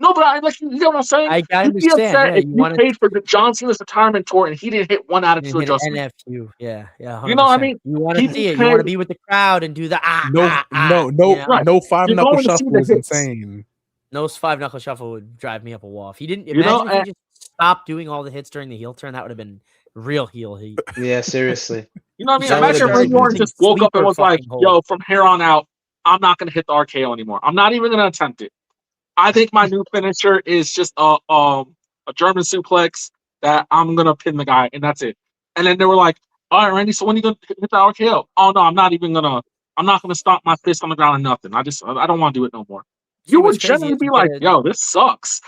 No, but you know what I'm saying? I understand. If you paid for the John Cena's retirement tour and he didn't hit one Attitude Adjustment. NFU, yeah. 100%. You know what I mean? You want to see it. You want to be with the crowd and do the no 5 knuckle shuffle is insane. No 5 knuckle shuffle would drive me up a wall. If he didn't, imagine if he just stopped doing all the hits during the heel turn, that would have been real heel heat. Yeah, seriously. You know what I mean? Imagine if Ray Warren just woke up and was like, yo, from here on out, I'm not going to hit the RKO anymore. I'm not even going to attempt it. I think my new finisher is just a German suplex that I'm gonna pin the guy, and that's it. And then they were like, "All right, Randy, so when are you gonna hit the RKO?" Oh no, I'm not gonna stomp my fist on the ground or nothing. I don't want to do it no more. You would generally be like, "Yo, this sucks."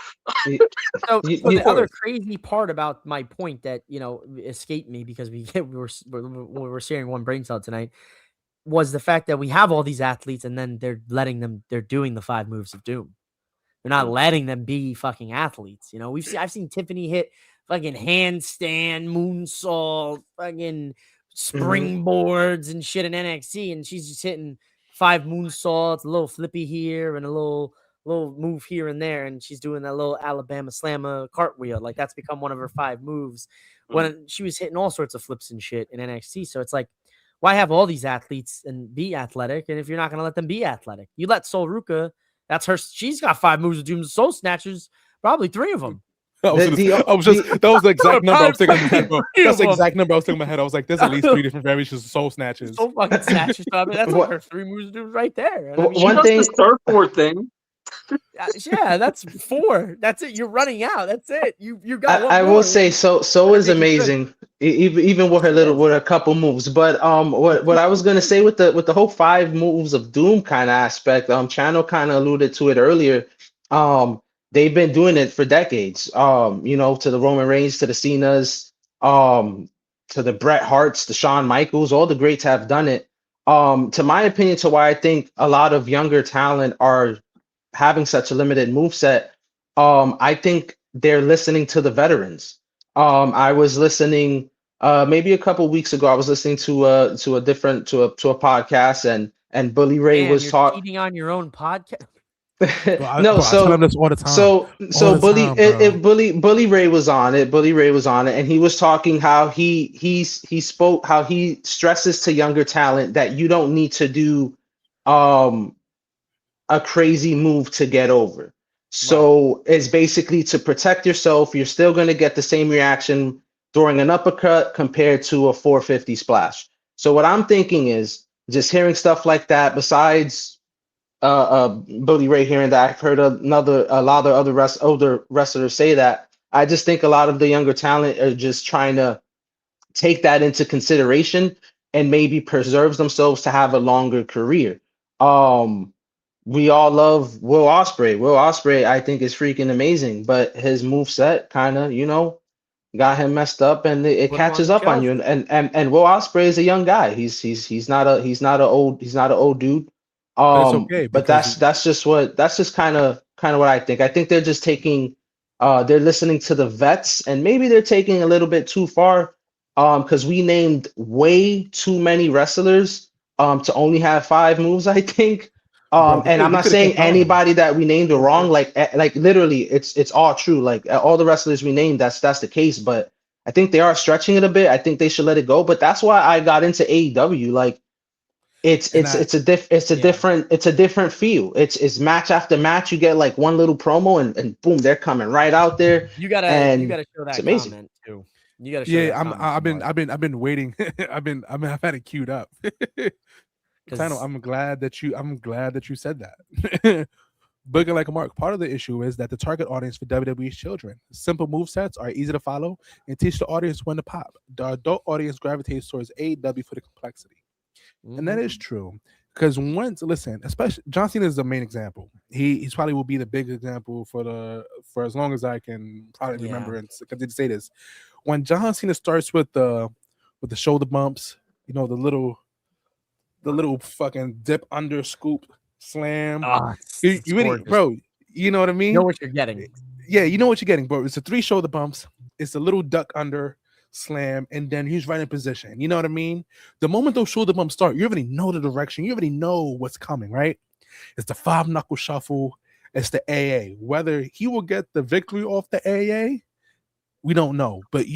So the other crazy part about my point that escaped me because we were sharing one brain cell tonight was the fact that we have all these athletes, and then they're doing the 5 moves of doom. They're not letting them be fucking athletes. I've seen Tiffany hit fucking handstand, moonsault, fucking springboards and shit in NXT, and she's just hitting 5 moonsaults, a little flippy here and a little move here and there, and she's doing that little Alabama slammer cartwheel. Like that's become one of her 5 moves when she was hitting all sorts of flips and shit in NXT. So it's like, why have all these athletes and be athletic? And if you're not going to let them be athletic, you let Sol Ruka, that's her. She's got 5 moves of doom soul snatchers, probably 3 of them. That was the exact number I was thinking in my head, bro. That's the exact number I was thinking in my head. I was like, there's at least 3 different variations of soul snatches. Soul fucking snatchers. So, I mean, that's like her 3 moves of doom right there. And I mean, One thing, the surfboard thing. Yeah, that's 4. That's it. You're running out. That's it. You got. I will say so is amazing. Even with her couple moves. But what I was gonna say with the whole 5 moves of doom kind of aspect, Channel kind of alluded to it earlier. They've been doing it for decades. To the Roman Reigns, to the Cenas, to the Bret Harts, the Shawn Michaels, all the greats have done it. To my opinion, to why I think a lot of younger talent are having such a limited moveset, I think they're listening to the veterans. I was listening maybe a couple weeks ago. I was listening to a podcast, and Bully Ray was talking. Cheating on your own podcast. I tell him this all the time. Bully Ray was on it. Bully Ray was on it, and he was talking how he spoke how he stresses to younger talent that you don't need to do a crazy move to get over. So it's basically to protect yourself. You're still going to get the same reaction throwing an uppercut compared to a 450 splash. So what I'm thinking is just hearing stuff like that, besides Bully Ray hearing that, I've heard a lot of other older wrestlers say that. I just think a lot of the younger talent are just trying to take that into consideration and maybe preserve themselves to have a longer career. We all love Will Ospreay. Will Ospreay, I think, is freaking amazing, but his moveset kind of, got him messed up, and it catches up on you. And Will Ospreay is a young guy. He's not an old dude. But it's okay, but that's just kind of what I think. I think they're just taking, they're listening to the vets, and maybe they're taking a little bit too far, because we named way too many wrestlers to only have 5 moves, I think. And I'm not saying anybody that we named are wrong. Like literally, it's all true. Like all the wrestlers we named, that's the case. But I think they are stretching it a bit. I think they should let it go. But that's why I got into AEW. Like it's a different feel. It's match after match. You get like one little promo, and boom, they're coming right out there. You gotta show that comment too. You gotta show I've been waiting. I've had it queued up. I'm glad that you said that. Booking like a Mark. Part of the issue is that the target audience for WWE is children. Simple movesets are easy to follow and teach the audience when to pop. The adult audience gravitates towards AEW for the complexity. And that is true. Because especially John Cena is the main example. He's probably will be the big example for as long as I can probably remember and continue to say this. When John Cena starts with the shoulder bumps, the little fucking dip under scoop slam. You know what I mean? You know what you're getting. Yeah, you know what you're getting, bro. It's a 3 shoulder bumps. It's a little duck under slam, and then he's right in position. You know what I mean? The moment those shoulder bumps start, you already know the direction. You already know what's coming, right? It's the 5 knuckle shuffle. It's the AA. Whether he will get the victory off the AA, we don't know. But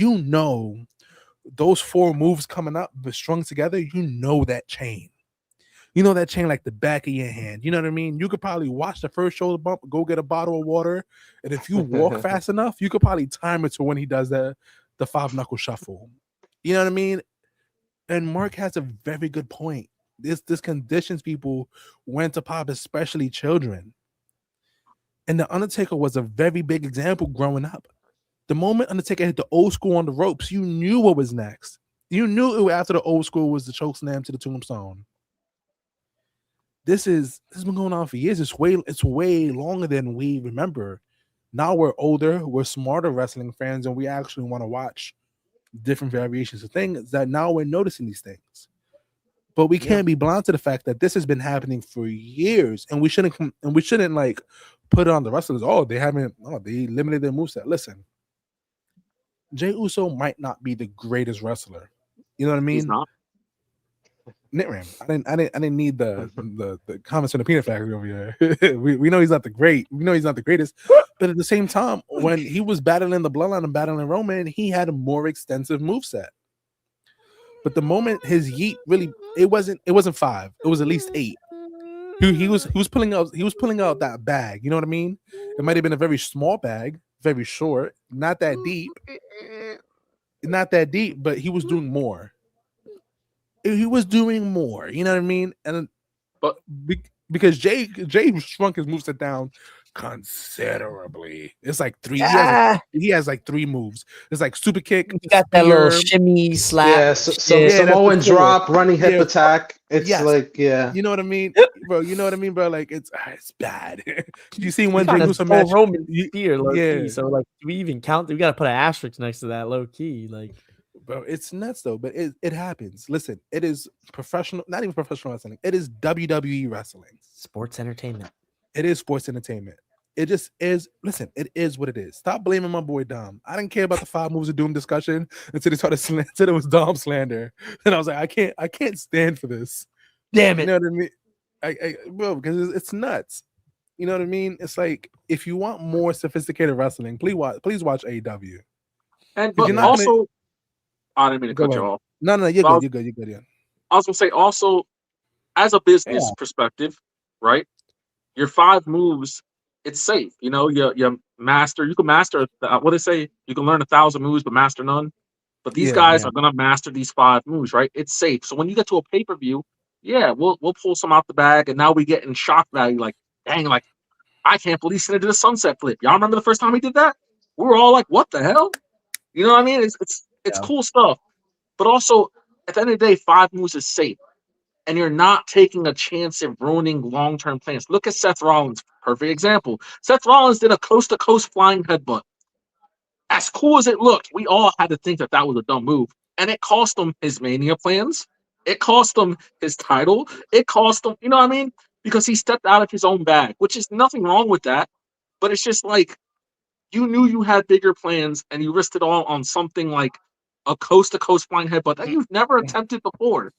those 4 moves coming up, but strung together, that chain. That chain like the back of your hand. You know what I mean? You could probably watch the first shoulder bump, go get a bottle of water, and if you walk fast enough, you could probably time it to when he does the 5 knuckle shuffle. You know what I mean? And Mark has a very good point. This conditions people when to pop, especially children. And the Undertaker was a very big example growing up. The moment Undertaker hit the old school on the ropes, you knew what was next. You knew after the old school was the choke slam to the tombstone. This has been going on for years. It's way longer than we remember. Now we're older, we're smarter wrestling fans, and we actually want to watch different variations of things that now we're noticing these things. But we can't be blind to the fact that this has been happening for years, and we shouldn't like put it on the wrestlers. They limited their moveset. Listen, Jey Uso might not be the greatest wrestler. You know what I He's mean? not. Nitram. I didn't need the comments from the peanut factory over here. we know he's not the great. We know he's not the greatest. But at the same time, when he was battling the Bloodline and battling Roman, he had a more extensive moveset. But the moment his yeet really, it wasn't 5. It was at least 8. He was pulling out that bag. You know what I mean? It might have been a very small bag, very short, not that deep, but he was doing more. He was doing more. You know what I mean? And But because Jay shrunk his moveset down considerably. It's like 3. He has like 3 moves. It's like super kick. You got that spear. little shimmy slap. Yeah, Samoan that's the drop, running hip attack. It's like, yeah. You know what I mean, bro? You know what I mean, bro? Like it's bad. You see one Jay Jey Uso match? Roman spear, low Yeah. key. So like, do we even count? We got to put an asterisk next to that, low key. Like, Bro, it's nuts though, but it happens. Listen, it is professional, not even professional wrestling. It is WWE wrestling. sports entertainment. It is sports entertainment. It just is. Listen, it is what it is. Stop blaming my boy Dom. I didn't care about the 5 moves of doom discussion until they started until it was Dom slander, and I was like, I can't stand for this. Damn it. You know what I mean? Bro, because it's nuts. You know what I mean? It's like if you want more sophisticated wrestling, please watch AEW. And You're but not also, I didn't mean to Go cut you ahead. off. No, you're Well, good. You're good. Yeah. I was gonna say also, as a business perspective, right? Your 5 moves, it's safe. You know, you master. You can master. What they say, you can learn 1,000 moves, but master none. But these guys are gonna master these 5 moves, right? It's safe. So when you get to a pay per view, yeah, we'll pull some out the bag, and now we get in shock value. Like, dang, like I can't believe Cena did a sunset flip. Y'all remember the first time he did that? We were all like, what the hell? You know what I mean? It's cool stuff. But also, at the end of the day, 5 moves is safe. And you're not taking a chance at ruining long-term plans. Look at Seth Rollins, perfect example. Seth Rollins did a coast-to-coast flying headbutt. As cool as it looked, we all had to think that was a dumb move. And it cost him his Mania plans. It cost him his title. It cost him, you know what I mean? Because he stepped out of his own bag, which is nothing wrong with that. But it's just like, you knew you had bigger plans and you risked it all on something like a coast-to-coast flying headbutt that you've never attempted before.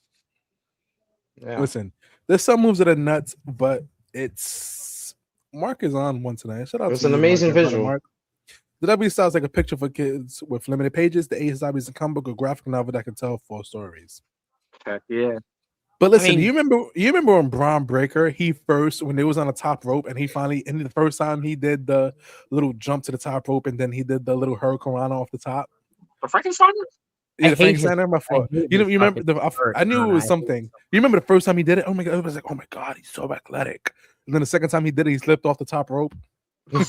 Yeah. Listen, there's some moves that are nuts, but it's Mark is on one tonight. Shout out It was to an you, amazing Mark, visual. Mark. The W styles like a picture for kids with limited pages. The Ace Zombies a comic book, a graphic novel that can tell 4 stories. Heck yeah. But listen, I mean- you remember when Braun Breaker, when they was on the top rope and the first time he did the little jump to the top rope and then he did the little hurricane off the top. The Frankensteiner? Yeah, I the hate his- Frankensteiner, my fault. hate You his remember fucking I knew it was I hate something. You remember the first time he did it? Oh my god, it was like, oh my god, he's so athletic. And then the second time he did it, he slipped off the top rope. But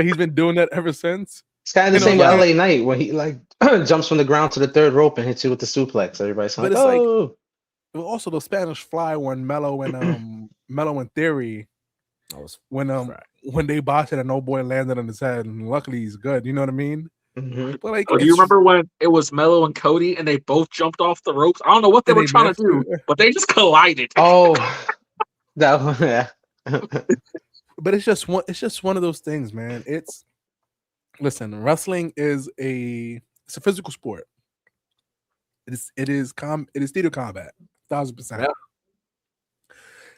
he's been doing that ever since. It's kind of the You same know, with like- LA Knight when he like jumps from the ground to the 3rd rope and hits you with the suplex. Everybody's like, But it's like- oh. Well, also the Spanish Fly when Mello and Theory when they botched it and no boy landed on his head, and luckily he's good. You know what I mean? Mhm. But like, Oh, do you remember when it was Mello and Cody and they both jumped off the ropes? I don't know what they And were they trying to do, missed but they just collided. Oh, that one, yeah. But it's just one of those things, man. Listen, wrestling is a physical sport. It is theater combat, 1,000%. Yeah.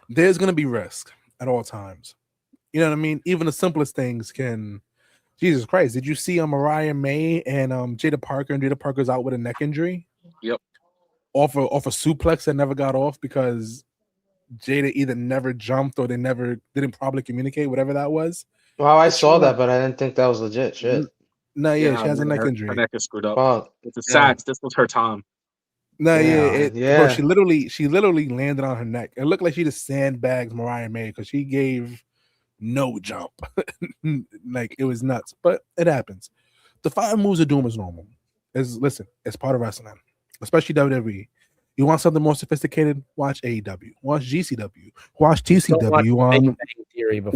There's gonna be risk at all times. You know what I mean? Even the simplest things can. Jesus Christ! Did you see Mariah May and Jada Parker? And Jada Parker's out with a neck injury. Yep. Off a suplex that never got off because Jada either never jumped or they didn't probably communicate, whatever that was. Wow, I saw that, but I didn't think that was legit. Shit. No, she has a neck her injury. neck is screwed up. Wow. It's a sad. This was her time. No, Yeah. Bro, she literally landed on her neck. It looked like she just sandbagged Mariah May because she gave no jump. Like it was nuts, but it happens. The 5 moves of doom is normal. It's part of wrestling, especially WWE. You want something more sophisticated? Watch AEW. Watch GCW. Watch TCW on.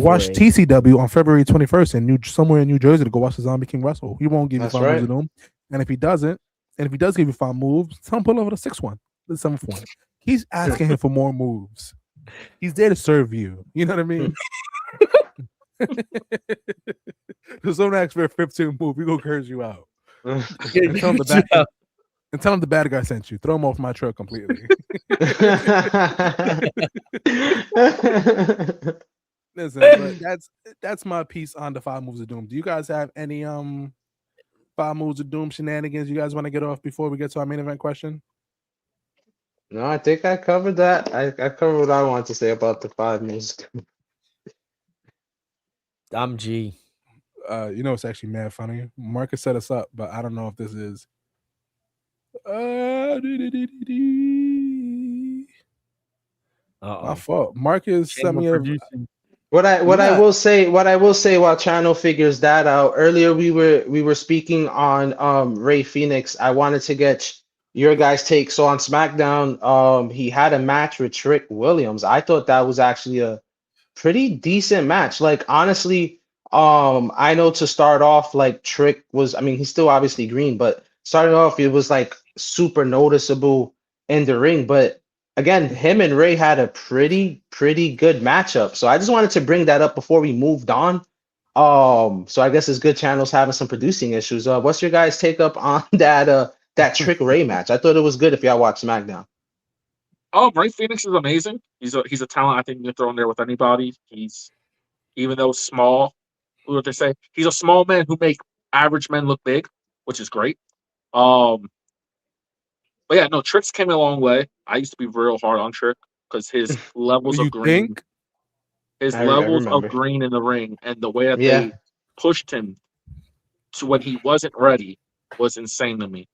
Watch TCW on February 21st in somewhere in New Jersey to go watch the Zombie King wrestle. He won't give you That's 5 moves right. of doom, and if he doesn't, and if he does give you 5 moves, tell him pull over the 6th one, the 7th one. He's asking him for more moves. He's there to serve you. You know what I mean? So someone asks for a 15th move, we gonna curse you out. Tell him to back- And tell him the bad guy sent you. Throw him off my trail completely. Listen, but that's my piece on the 5 moves of doom. Do you guys have any 5 moves of doom shenanigans you guys want to get off before we get to our main event question? No, I think I covered that. I covered what I wanted to say about the 5 moves. I'm G. You know, it's actually mad funny. Marcus set us up, but I don't know if this is. My fault. Marcus sent me a. What I will say while Chano figures that out, earlier we were speaking on Rey Fenix. I wanted to get your guys' take. So on SmackDown, he had a match with Trick Williams. I thought that was actually a pretty decent match. Like honestly, I know to start off, like Trick was, I mean, he's still obviously green, but starting off, it was like super noticeable in the ring. But again, him and Ray had a pretty good matchup. So I just wanted to bring that up before we moved on. So I guess it's good channels having some producing issues. What's your guys' take up on that Trick Ray match? I thought it was good if y'all watch SmackDown. Oh, Rey Fenix is amazing. He's a talent I think you can throw in there with anybody. He's, even though small, what they say, he's a small man who make average men look big, which is great. But yeah, no, Trick's came a long way. I used to be real hard on Trick because his levels of green, of green in the ring, and the way that they pushed him to when he wasn't ready was insane to me.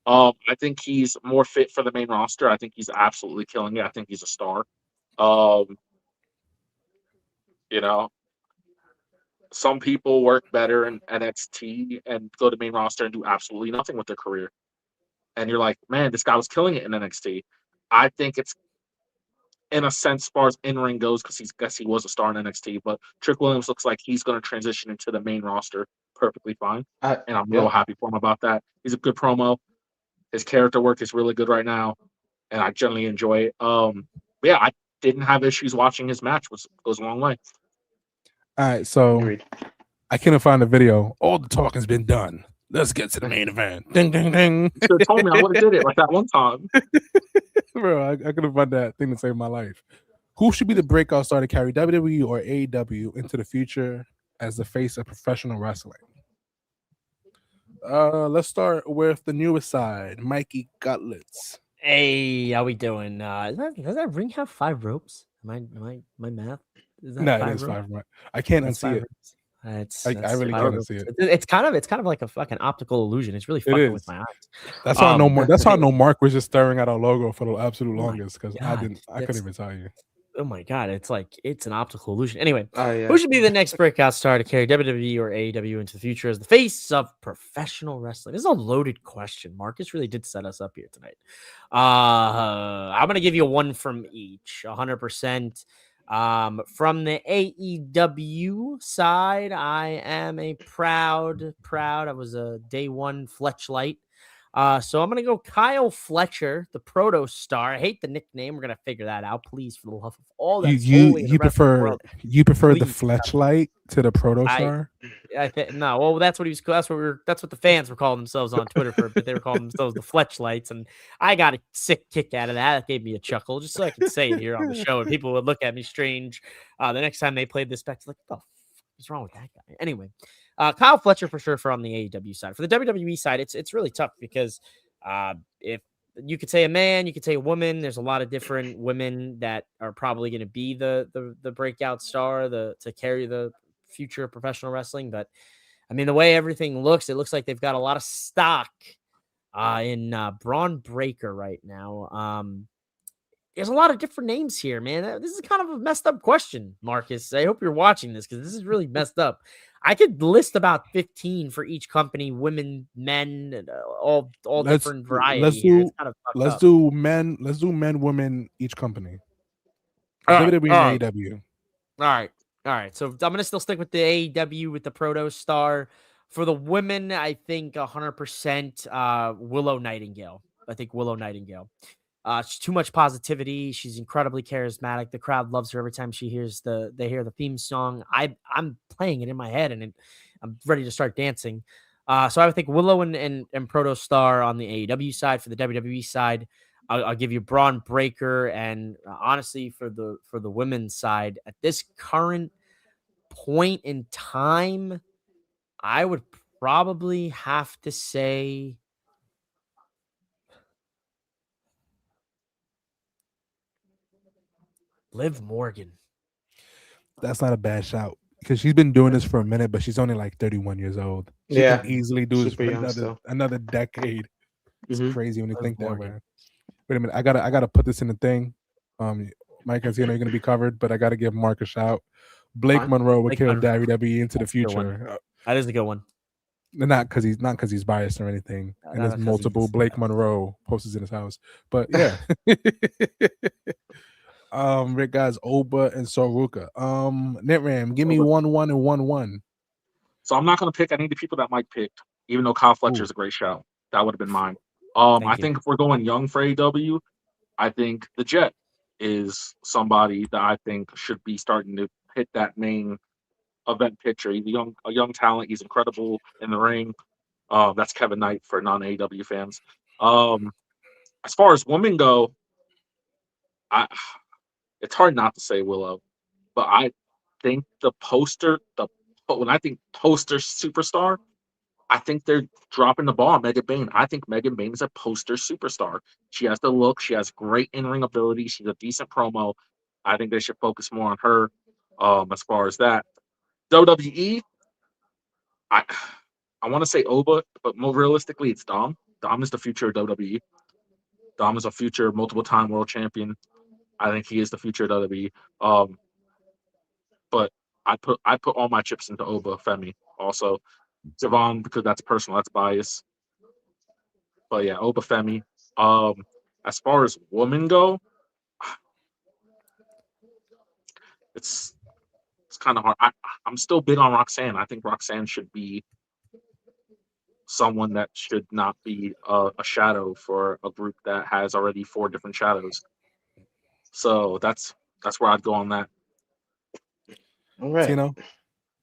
I think he's more fit for the main roster. I think he's absolutely killing it. I think he's a star. You know, some people work better in NXT and go to main roster and do absolutely nothing with their career. And you're like, man, this guy was killing it in NXT. I think it's, in a sense, as far as in-ring goes, because he was a star in NXT, but Trick Williams looks like he's going to transition into the main roster perfectly fine. And I'm real happy for him about that. He's a good promo. His character work is really good right now, and I generally enjoy it. But yeah, I didn't have issues watching his match, which goes a long way. All right, so I couldn't find the video. All the talking's been done. Let's get to the main event. Ding, ding, ding. You should have told me. I would have did it like that one time. Bro, I could have found that thing to save my life. Who should be the breakout star to carry WWE or AEW into the future as the face of professional wrestling? Let's start with the newest side, Mikey Gutlets. Hey, how we doing? Does that ring have 5 ropes? My math? Is that no, it is 5 ropes. I can't unsee it. I really can't see it. It's kind of like a fucking optical illusion. It's really fucking with my eyes. That's how I know Mark. That's how I know Mark was just staring at our logo for the absolute longest because I couldn't even tell you. Oh my god, it's an optical illusion. Anyway, who should be the next breakout star to carry WWE or AEW into the future as the face of professional wrestling? This is a loaded question. Marcus really did set us up here tonight. I'm gonna give you one from each, 100%. From the AEW side, I am a proud. I was a day one Fletchlight. So I'm gonna go Kyle Fletcher, the Proto Star. I hate the nickname. We're gonna figure that out, please, for the love of all that. You prefer the Fletchlight to the Proto Star? No. Well, that's what he was. That's what the fans were calling themselves on Twitter for a bit. They were calling themselves the Fletchlights, and I got a sick kick out of that. That gave me a chuckle, just so I could say it here on the show, and people would look at me strange. The next time they played this back, like, what the fuck is wrong with that guy? Anyway. Kyle Fletcher for sure from the AEW side. For the WWE side, it's really tough because if you could say a man, you could say a woman. There's a lot of different women that are probably going to be the breakout star, to carry the future of professional wrestling. But I mean, the way everything looks, it looks like they've got a lot of stock in Braun Breaker right now. There's a lot of different names here, man. This is kind of a messed up question, Marcus. I hope you're watching this because this is really messed up. I could list about 15 for each company, women, men, all different varieties. Let's do men, women, each company. WWE and AEW. All right. So I'm gonna still stick with the AEW with the Proto Star. For the women, I think 100% Willow Nightingale. She's too much positivity. She's incredibly charismatic. The crowd loves her every time they hear the theme song. I'm playing it in my head and I'm ready to start dancing. So I would think Willow and Protostar on the AEW side. For the WWE side, I'll give you Braun Breaker, and honestly, for the women's side, at this current point in time, I would probably have to say Liv Morgan. That's not a bad shout because she's been doing this for a minute, but she's only like 31 years old. She Yeah, can easily do this super for young still. another decade. It's Mhm. crazy when you Liv think that Morgan. way. Wait a minute, I gotta put this in the thing. Mike, as you know, you're gonna be covered, but I gotta give Mark a shout. Blake Fine. Monroe would Blake kill Monroe. WWE into the That's a good one. future. That is a good one. Not because he's biased or anything. And Not there's 'cause multiple he's- Blake Monroe posters in his house. But yeah. Rick guys, Oba and Soruka. Nitram, give me 1-1 and 1-1. So I'm not going to pick any of the people that Mike picked, even though Kyle Fletcher is a great shout. That would have been mine. I Thank you. think if we're going young for AEW, I think the Jet is somebody that I think should be starting to hit that main event picture. He's a young talent. He's incredible in the ring. That's Kevin Knight for non-AEW fans. As far as women go, it's hard not to say Willow, but I think when I think poster superstar, I think they're dropping the ball on Megan Bayne. I think Megan Bayne is a poster superstar. She has the look. She has great in-ring ability. She's a decent promo. I think they should focus more on her as far as that. WWE, I want to say Oba, but more realistically, it's Dom. Dom is the future of WWE. Dom is a future multiple-time world champion. I think he is the future of WWE. But I put all my chips into Oba Femi also. Jevon, because that's personal, that's bias. But yeah, Oba Femi. As far as women go, it's kind of hard. I'm still big on Roxanne. I think Roxanne should be someone that should not be a shadow for a group that has already 4 different shadows. So that's where I'd go on that. All right. Tino?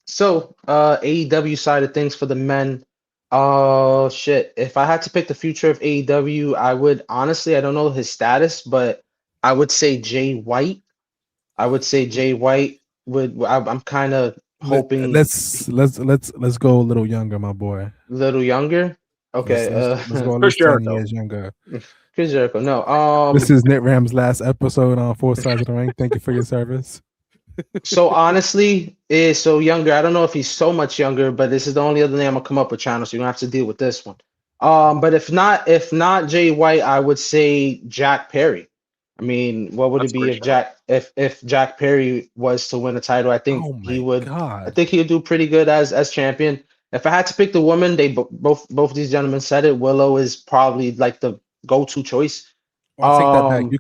So, AEW side of things for the men. Oh shit. If I had to pick the future of AEW, I would honestly, I don't know his status, but I would say Jay White. I would say Jay White I'm kind of hoping Let's go a little younger, my boy. a little younger. Okay. Let's go at Chris least 10 Jericho. years younger. Chris Jericho. No. This is Nitram's last episode on Four Sides of the Ring. Thank you for your service. So honestly, is so younger. I don't know if he's so much younger, but this is the only other name I'm gonna come up with, channel. So you don't have to deal with this one. But if not Jay White, I would say Jack Perry. I mean, what would That's it be great if Jack Perry was to win a title? I think Oh he my would. God. I think he would do pretty good as champion. If I had to pick the woman, they both these gentlemen said it. Willow is probably like the go-to choice. I'll take that back. You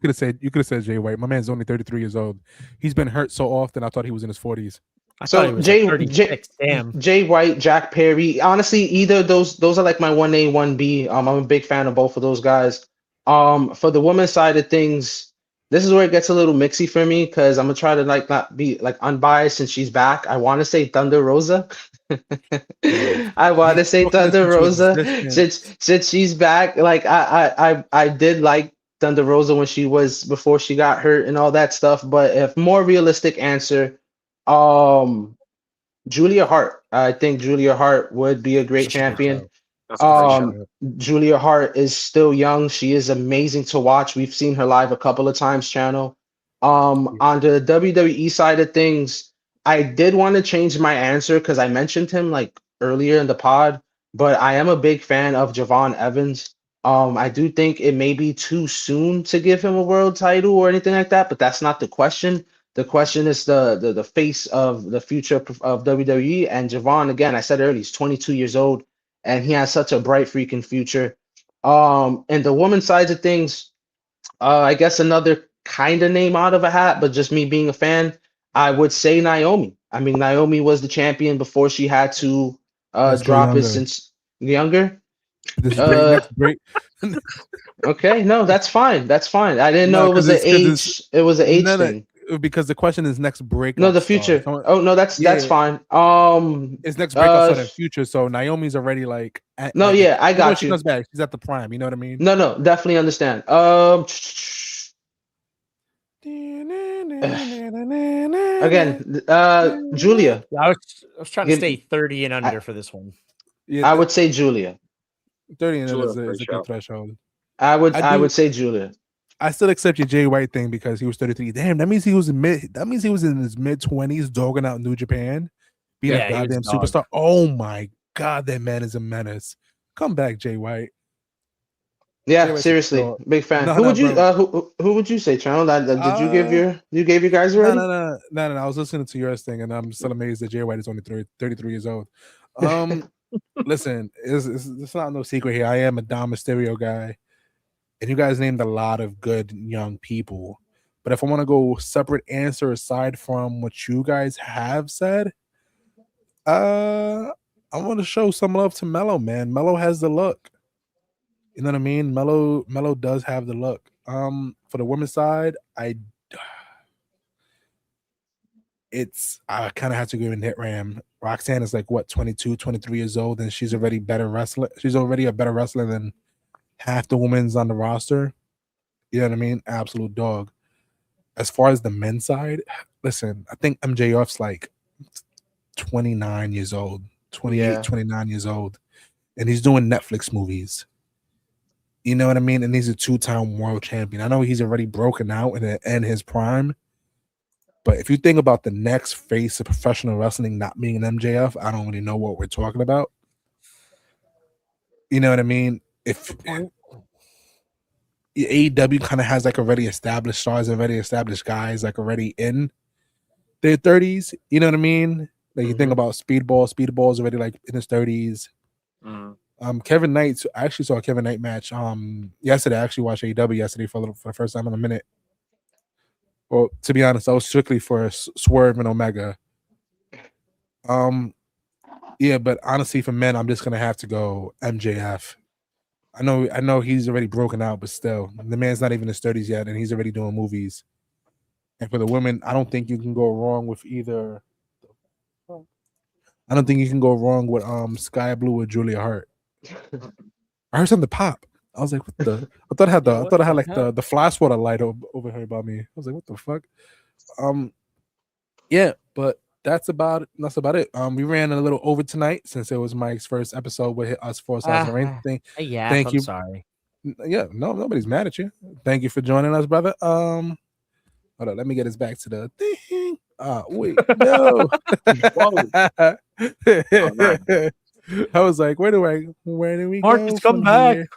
could have said Jay White. My man's only 33 years old. He's been hurt so often. I thought he was in his 40s. I So thought he was like 36. Damn. Jay White, Jack Perry. Honestly, either of those are like my 1A, 1B. I'm a big fan of both of those guys. For the women's side of things, this is where it gets a little mixy for me because I'm gonna try to like not be like unbiased since she's back. I want to say Thunder Rosa. I want to say Thunder Rosa since she's back. Like I did like Thunder Rosa when she was before she got hurt and all that stuff. But if more realistic answer, Julia Hart. I think Julia Hart would be a great champion. That's a great shout. Julia Hart is still young. She is amazing to watch. We've seen her live a couple of times, channel. On the WWE side of things, I did want to change my answer because I mentioned him like earlier in the pod, but I am a big fan of Jevon Evans. I do think it may be too soon to give him a world title or anything like that, but that's not the question. The question is the face of the future of WWE. And Jevon, again, I said earlier, he's 22 years old and he has such a bright freaking future. And the woman side of things, I guess another kind of name out of a hat, but just me being a fan, I would say Naomi. I mean, Naomi was the champion before she had to drop it since younger. This break. Okay, no, that's fine. That's fine. I didn't know it was an age. It was an age thing. because the question is next breakout. No, the future. Oh no, that's fine. It's next breakout star in the future. So Naomi's already like. I got you. She comes back. She's at the prime. You know what I mean? No, definitely understand. Again, Julia. I was trying to stay 30 and under for this one. Yeah, I would say Julia. 30 and under is a good threshold. I would say Julia. I still accept your Jay White thing because he was 33. Damn, that means he was in his mid 20s, dogging out New Japan, being a goddamn superstar. Oh my god, that man is a menace. Come back, Jay White. Yeah, seriously, big fan. Who would you say, Channel? Did you gave your guys already? No. I was listening to yours thing, and I'm still amazed that Jay White is only 33 years old. Listen, it's not no secret here. I am a Dom Mysterio guy, and you guys named a lot of good young people. But if I want to go separate answer aside from what you guys have said, I want to show some love to Mello, man. Mello has the look. You know what I mean? Mello does have the look. For the women's side, I kind of have to go with Nitram. Roxanne is like what, 22, 23 years old, and she's already better wrestler. She's already a better wrestler than half the women's on the roster. You know what I mean? Absolute dog. As far as the men's side, listen, I think MJF's like 29 years old, 28, 29 years old, and he's doing Netflix movies. You know what I mean? And he's a 2-time world champion. I know he's already broken out in his prime, but if you think about the next face of professional wrestling not being an MJF, I don't really know what we're talking about. You know what I mean? If AEW kind of has like already established stars, already established guys like already in their 30s, you know what I mean? Like you think about Speedball's already like in his 30s. Kevin Knight, I actually saw a Kevin Knight match yesterday. I actually watched AEW yesterday for the first time in a minute. Well, to be honest, I was strictly for Swerve and Omega. Yeah, but honestly, for men, I'm just gonna have to go MJF. I know he's already broken out, but still, the man's not even in his 30s yet, and he's already doing movies. And for the women, I don't think you can go wrong with either. I don't think you can go wrong with Sky Blue or Julia Hart. I heard something pop. I was like, what the? I thought I had like the fly swatter light over here by me. I was like, what the fuck? Yeah, but that's about it. We ran a little over tonight since it was Mike's first episode with us for Size and Rain thing. Yeah, thank you. Sorry. Yeah, no, nobody's mad at you. Thank you for joining us, brother. Hold on, let me get us back to the thing. Wait, no. I was like, where do we Marcus, go? come back.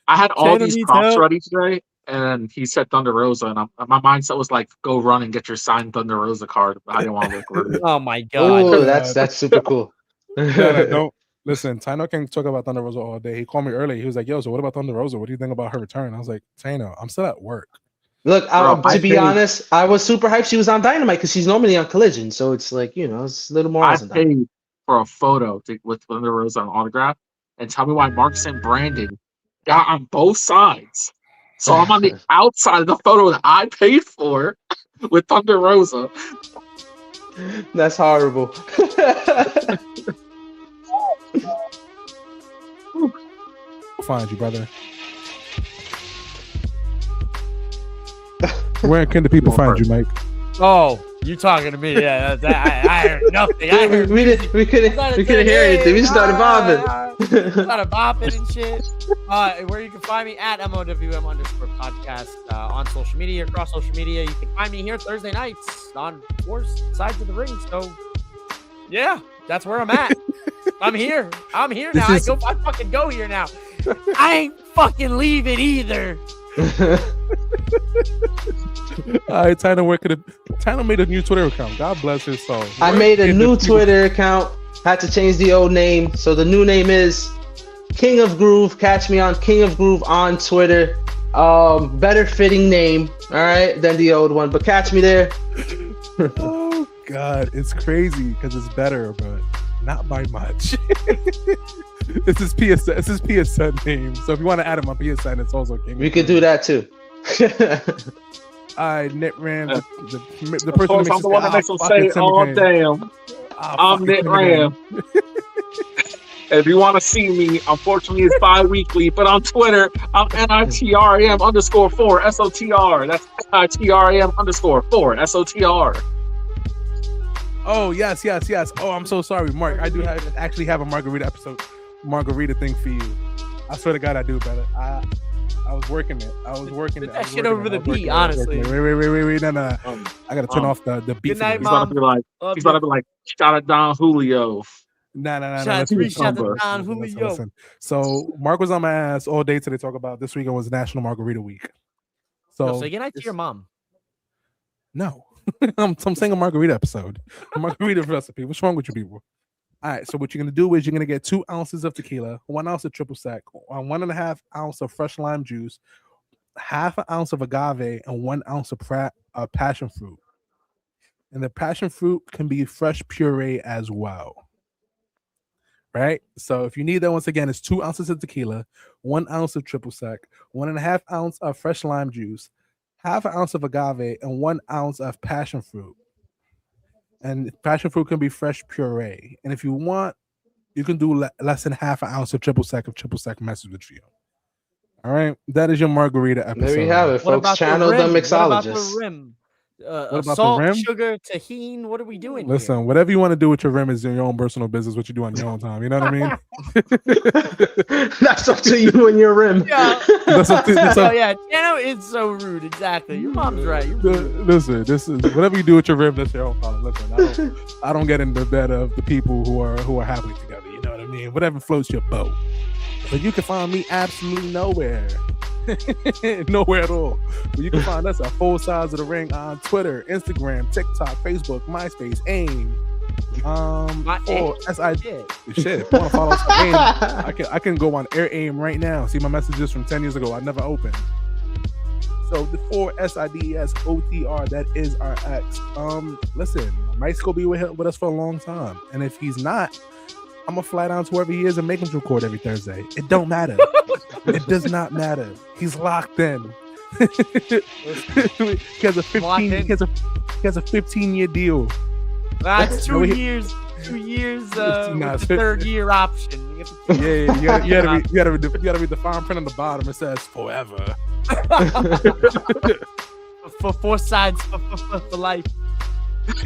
I had all Channel these prompts ready today, and he said Thunder Rosa, and my mindset was like, go run and get your signed Thunder Rosa card. But I didn't want to look rude. Oh my god. Oh, that's super cool. No, don't listen. Tino can talk about Thunder Rosa all day. He called me early. He was like, yo, so what about Thunder Rosa? What do you think about her return? I was like, Tino, I'm still at work. Look, to be honest, I was super hyped she was on Dynamite because she's normally on Collision. So it's like, it's a little more. I paid for a photo with Thunder Rosa on autograph, and tell me why Marcus and Brandon got on both sides. So I'm on the outside of the photo that I paid for with Thunder Rosa. That's horrible. I'll find you, brother. Where can the people find you, Mike? Oh, you talking to me? Yeah, I heard nothing. We couldn't hear anything. We just started bobbing. Started bopping and shit. Where you can find me at MOWM_podcast on social media, across social media. You can find me here Thursday nights on four sides of the ring. So, yeah, that's where I'm at. I'm here now. I fucking go here now. I ain't fucking leaving either. All right, Tino made a new Twitter account. God bless his soul. I made a new Twitter account. Had to change the old name. So the new name is King of Groove. Catch me on King of Groove on Twitter. Better fitting name, all right, than the old one. But catch me there. Oh God, it's crazy because it's better, but not by much. This is PSN name. So if you want to add it on PSN, it's also King. We could do that too. All right, Knit Ram, the Of person course, that I'm the one that makes them say, fucking "Oh Timmy damn, I'm Knit Ram." If you want to see me, unfortunately, it's bi-weekly, but on Twitter, I'm NITRAM_4 SOTR. That's NITRAM_4 SOTR. Oh yes. Oh, I'm so sorry, Mark. I do actually have a margarita thing for you. I swear to God, I do, brother. I was working it. Put that shit over the beat, honestly. Wait. No. I gotta turn off the beat. Good night, He's about to be like, shout out Don Julio. No. Shout out Don Julio. Listen. So Mark was on my ass all day today. Talk about this weekend was National Margarita Week. So good night to your mom. No, I'm saying a margarita episode, a margarita recipe. What's wrong with you people? All right, so what you're gonna do is you're gonna get 2 ounces of tequila, 1 ounce of triple sec, 1.5 ounce of fresh lime juice, 1/2 ounce of agave, and 1 ounce of passion fruit. And the passion fruit can be fresh puree as well. Right? So if you need that, once again, it's 2 ounces of tequila, 1 ounce of triple sec, 1.5 ounce of fresh lime juice, 1/2 ounce of agave, and 1 ounce of passion fruit. And passion fruit can be fresh puree. And if you want, you can do less than 1/2 ounce of triple sec if triple sec messes with you. All right, that is your margarita episode. There you have it, folks. Channel the mixologist. What about salt, the rim? Sugar, tahini. What are we doing? Listen, here? Whatever you want to do with your rim is your own personal business. What you do on your own time, you know what I mean? That's up to you and your rim. Yeah. Chano is so rude. Exactly. Your mom's right. Listen, this is whatever you do with your rim. That's your own problem. Listen, I don't get in the bed of the people who are happily together. You know what I mean? Whatever floats your boat. But you can find me absolutely nowhere. Nowhere at all. But you can find us at Full Sides of the Ring on Twitter, Instagram, TikTok, Facebook, MySpace, AIM. Shit. If you want to follow us on AIM, I can go on Air AIM right now. See my messages from 10 years ago. I never opened. So the 4SIDESOTR, that is our X. Listen, Mike's gonna be with us for a long time, and if he's not, I'm gonna fly down to wherever he is and make him record every Thursday. It don't matter. It does not matter. He's locked in. He has a 15-year deal. That's 2 years. 2 years. The third year option. You gotta read the fine print on the bottom. It says forever. for 4 sides for life.